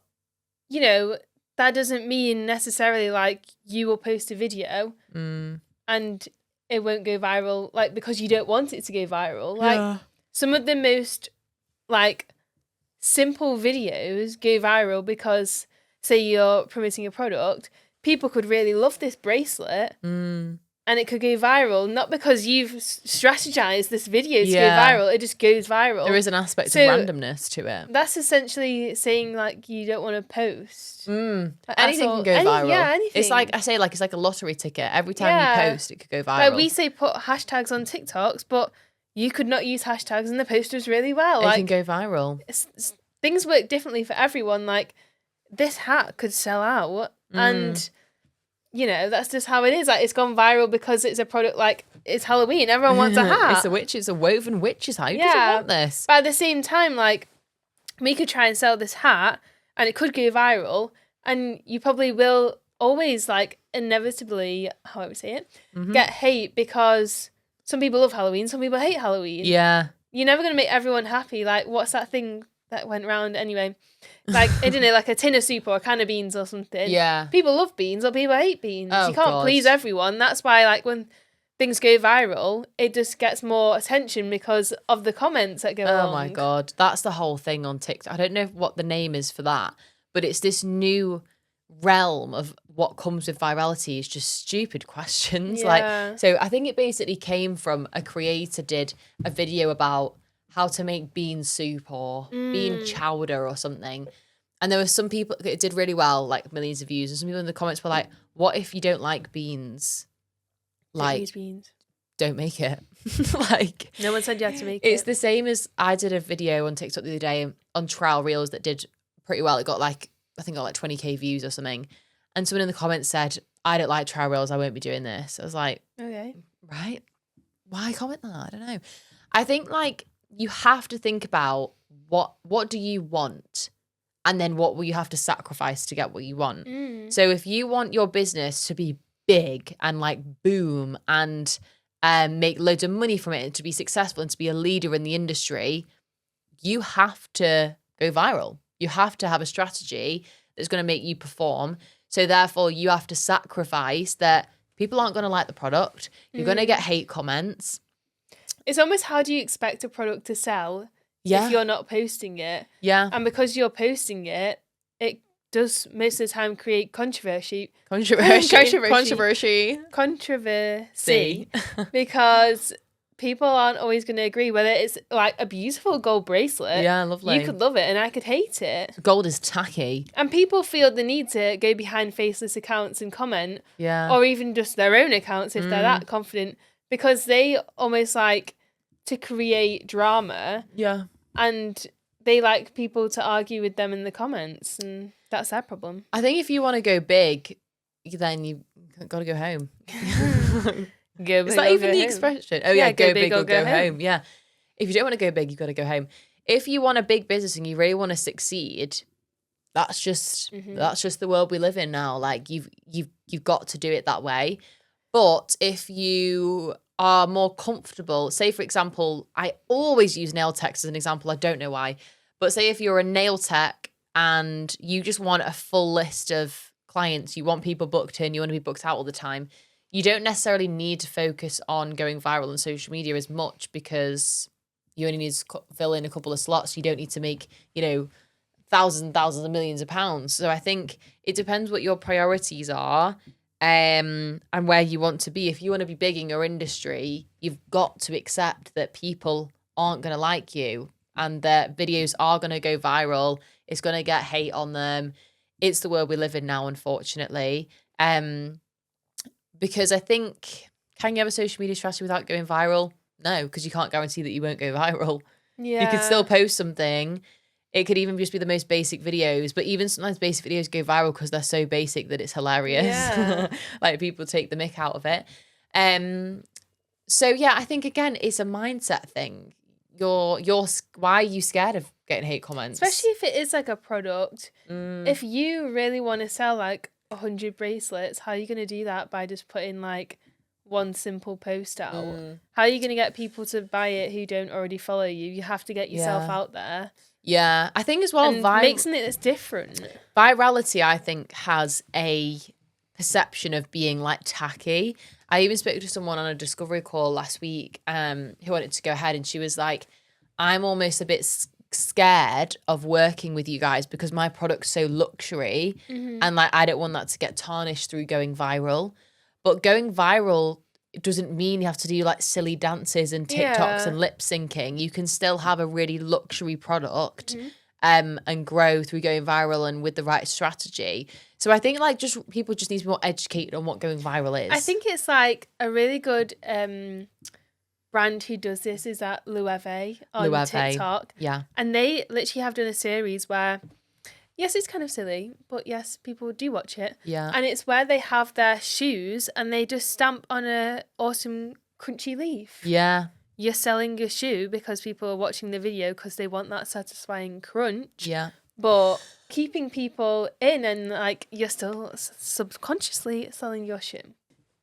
that doesn't mean necessarily like you will post a video and it won't go viral like because you don't want it to go viral. Like some of the most like simple videos go viral because say you're promoting a product, people could really love this bracelet and it could go viral, not because you've strategized this video to go viral, it just goes viral. There is an aspect of randomness to it. That's essentially saying like you don't want to post. Anything can go viral. Yeah, anything. It's like, I say, like it's like a lottery ticket. Every time you post, it could go viral. Like we say put hashtags on TikToks, but you could not use hashtags and the post does really well. It can go viral. Things work differently for everyone. Like this hat could sell out and that's just how it is. Like it's gone viral because it's a product like it's Halloween. Everyone wants a hat. It's a woven witch's hat. Who doesn't want this? But at the same time, like we could try and sell this hat and it could go viral and you probably will always like inevitably, how I would say it, get hate because some people love Halloween, some people hate Halloween. Yeah. You're never going to make everyone happy. Like what's that thing that went round anyway? Like, I don't know, like a tin of soup or a can of beans or something. Yeah. People love beans or people hate beans. Oh, you can't please everyone. That's why, like, when things go viral, it just gets more attention because of the comments that go along. Oh, my God. That's the whole thing on TikTok. I don't know what the name is for that, but it's this new realm of what comes with virality is just stupid questions. Like, so I think it basically came from a creator did a video about how to make bean soup or bean chowder or something. And there were some people, it did really well, like millions of views. And some people in the comments were like, what if you don't like beans? Like, use beans. Don't make it. Like, no one said you had to make it. It's the same as I did a video on TikTok the other day on trial reels that did pretty well. It got like, I think got like 20k views or something. And someone in the comments said, I don't like trial reels. I won't be doing this. I was like, okay. Right. Why comment that? I don't know. I think like, you have to think about what do you want and then what will you have to sacrifice to get what you want. So if you want your business to be big and like boom and make loads of money from it and to be successful and to be a leader in the industry, you have to go viral. You have to have a strategy that's going to make you perform. So therefore you have to sacrifice that people aren't going to like the product. You're going to get hate comments. It's almost how do you expect a product to sell if you're not posting it? Yeah. And because you're posting it, it does most of the time create controversy. Because people aren't always going to agree whether it's like a beautiful gold bracelet. Yeah, lovely. You could love it and I could hate it. Gold is tacky. And people feel the need to go behind faceless accounts and comment. Yeah. Or even just their own accounts if they're that confident. Because they almost like to create drama. Yeah. And they like people to argue with them in the comments. And that's their problem. I think if you want to go big, then you got to go home. Go big. Is that even the expression? Oh yeah, go big or go home. Yeah. If you don't want to go big, you've got to go home. If you want a big business and you really want to succeed, that's just the world we live in now. Like you've got to do it that way. But if you are more comfortable. Say, for example, I always use nail techs as an example. I don't know why. But say if you're a nail tech and you just want a full list of clients, you want people booked in, you want to be booked out all the time, you don't necessarily need to focus on going viral on social media as much because you only need to fill in a couple of slots. You don't need to make, thousands and thousands of millions of pounds. So I think it depends what your priorities are and where you want to be. If you want to be big in your industry, you've got to accept that people aren't going to like you and that videos are going to go viral. It's going to get hate on them. It's the world we live in now, unfortunately. Because I think, can you have a social media strategy without going viral? No, because you can't guarantee that you won't go viral. Yeah. You could still post something. It could even just be the most basic videos, but even sometimes basic videos go viral because they're so basic that it's hilarious. Yeah. Like people take the mick out of it. So yeah, I think again, it's a mindset thing. Why are you scared of getting hate comments? Especially if it is like a product. If you really want to sell like 100 bracelets, how are you going to do that by just putting like one simple post out? How are you going to get people to buy it who don't already follow you? You have to get yourself out there. Yeah, I think as well, and make something that's different. Virality, I think, has a perception of being like tacky. I even spoke to someone on a discovery call last week who wanted to go ahead, and she was like, I'm almost a bit scared of working with you guys because my product's so luxury and like I don't want that to get tarnished through going viral. But going viral doesn't mean you have to do like silly dances and TikToks and lip syncing. You can still have a really luxury product and grow through going viral and with the right strategy. So I think like just people just need to be more educated on what going viral is. I think it's like a really good brand who does this is that Loewe on TikTok. Yeah. And they literally have done a series where, yes, it's kind of silly, but yes, people do watch it. Yeah. And it's where they have their shoes and they just stamp on a awesome crunchy leaf. Yeah. You're selling your shoe because people are watching the video because they want that satisfying crunch. Yeah. But keeping people in and like you're still subconsciously selling your shoe.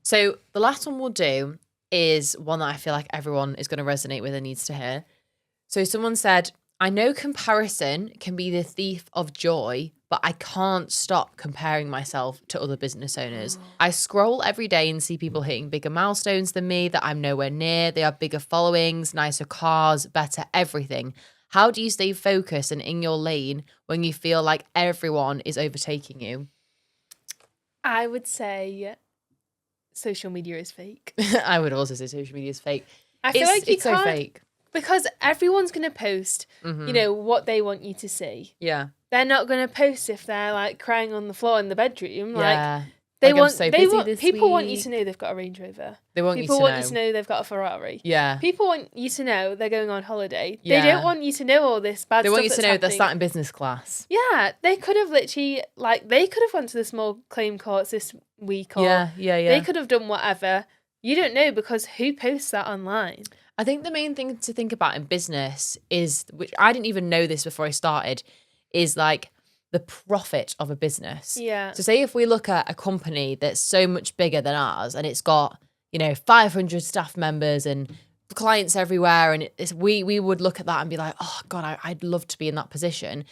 So the last one we'll do is one that I feel like everyone is going to resonate with and needs to hear. So someone said, I know comparison can be the thief of joy, but I can't stop comparing myself to other business owners. I scroll every day and see people hitting bigger milestones than me that I'm nowhere near. They have bigger followings, nicer cars, better everything. How do you stay focused and in your lane when you feel like everyone is overtaking you? I would say social media is fake. I would also say social media is fake. I feel like it's so fake. Because everyone's going to post, what they want you to see. Yeah. They're not going to post if they're like crying on the floor in the bedroom. Yeah. Like people want you to know they've got a Range Rover. They want people you to want know. you to know they've got a Ferrari. Yeah. People want you to know they're going on holiday. Yeah. They don't want you to know all this bad stuff. They want you to know happening. they're sat in business class. Yeah, they could have literally they could have gone to the small claim courts this week or they could have done whatever. You don't know because who posts that online? I think the main thing to think about in business is, which I didn't even know this before I started, is like the profit of a business. Yeah. So say if we look at a company that's so much bigger than ours and it's got, 500 staff members and clients everywhere, and we would look at that and be like, oh God, I'd love to be in that position.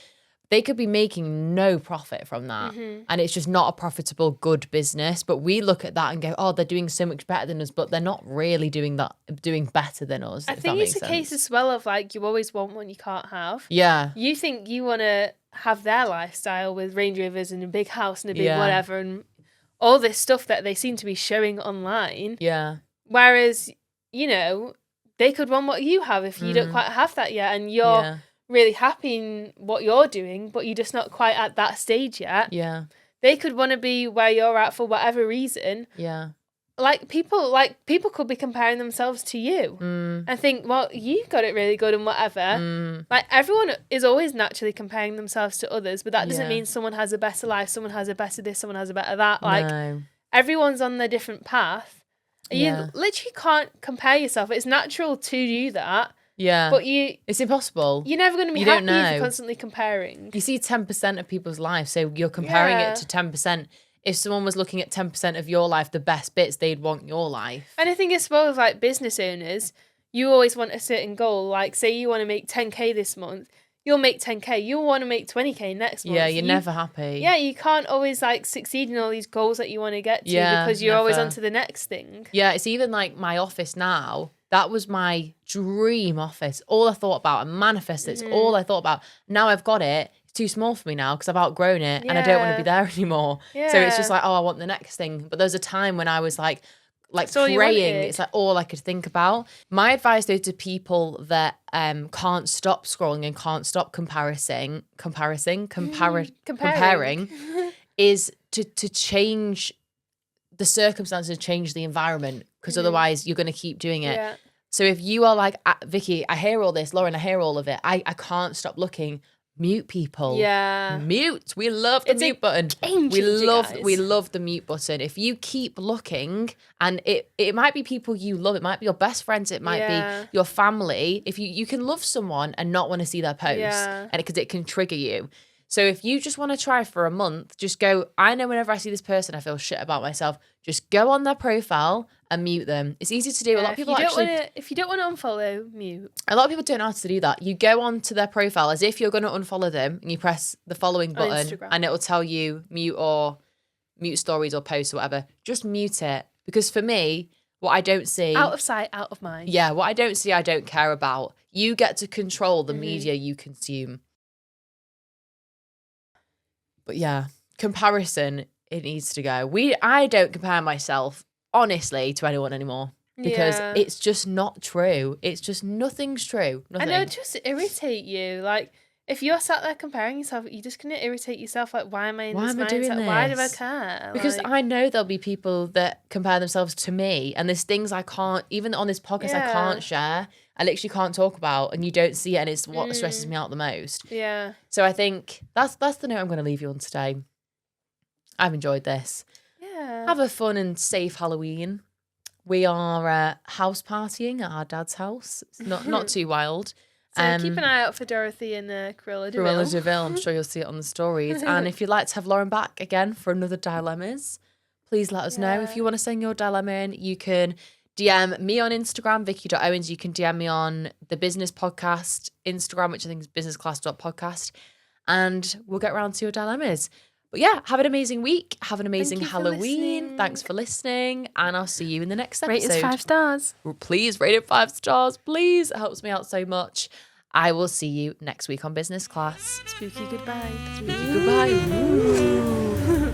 They could be making no profit from that. And it's just not a profitable, good business. But we look at that and go, oh, they're doing so much better than us, but they're not really doing better than us. I think it's a case as well of like, you always want what you can't have. Yeah. You think you want to have their lifestyle with Range Rovers and a big house and a big whatever and all this stuff that they seem to be showing online. Yeah. Whereas, they could want what you have if you don't quite have that yet. And you're really happy in what you're doing, but you're just not quite at that stage yet. Yeah. They could want to be where you're at for whatever reason. Yeah. People could be comparing themselves to you and think, well, you got it really good and whatever. Like everyone is always naturally comparing themselves to others, but that doesn't mean someone has a better life, someone has a better this, someone has a better that. Like everyone's on their different path. You literally can't compare yourself. It's natural to do that. Yeah. But it's impossible. You're never going to be happy if you're constantly comparing. You see 10% of people's lives, so you're comparing it to 10%. if someone was looking at 10% of your life, the best bits, they'd want your life. And I think as well with like business owners, you always want a certain goal. Like say you want to make 10K this month, you'll make 10K. You'll want to make 20K next month. Yeah, you're never happy. Yeah, you can't always like succeed in all these goals that you want to get to because you're always on to the next thing. Yeah, it's even like my office now. That was my dream office. All I thought about and manifested. It's all I thought about. Now I've got it. It's too small for me now because I've outgrown it and I don't want to be there anymore. Yeah. So it's just like, oh, I want the next thing. But there's a time when I was like praying. It's like all I could think about. My advice though to people that can't stop scrolling and can't stop comparing is to change the circumstances, change the environment, because otherwise you're going to keep doing it. Yeah. So if you are like, Vicky, I hear all this, Lauren, I hear all of it, I can't stop looking. Mute people. Yeah. Mute. We love the mute button. We love the mute button. If you keep looking, and it might be people you love, it might be your best friends, it might be your family. If you can love someone and not want to see their post, and because it can trigger you. So if you just want to try for a month, just go, I know whenever I see this person, I feel shit about myself. Just go on their profile and mute them. It's easy to do. A lot of people if you don't want to unfollow, mute. A lot of people don't know how to do that. You go on to their profile as if you're going to unfollow them and you press the following button and it will tell you mute stories or posts or whatever. Just mute it. Because for me, what I don't see... Out of sight, out of mind. Yeah, what I don't see, I don't care about. You get to control the media you consume. But yeah, comparison, it needs to go. I don't compare myself, honestly, to anyone anymore. Because it's just not true. It's just nothing's true. Nothing. And it'll just irritate you. Like, if you're sat there comparing yourself, you're just going to irritate yourself. Like, why am I in this mindset? Why do I care? Because I know there'll be people that compare themselves to me. And there's things I can't, even on this podcast, I can't share. I literally can't talk about, and you don't see it, and it's what stresses me out the most. Yeah. So I think that's the note I'm going to leave you on today. I've enjoyed this. Yeah. Have a fun and safe Halloween. We are house partying at our dad's house. It's not too wild. So keep an eye out for Dorothy and Cruella de Vil. Cruella de Vil. I'm sure you'll see it on the stories. And if you'd like to have Lauren back again for another Dilemmas, please let us know. If you want to send your dilemma in, you can DM me on Instagram, Vicky.Owens. You can DM me on the business podcast Instagram, which I think is businessclass.podcast. And we'll get around to your dilemmas. But yeah, have an amazing week. Have an amazing Halloween. Thanks for listening. And I'll see you in the next episode. Rate us 5 stars. Please rate it 5 stars. Please. It helps me out so much. I will see you next week on Business Class. Spooky goodbye. Spooky goodbye. Ooh.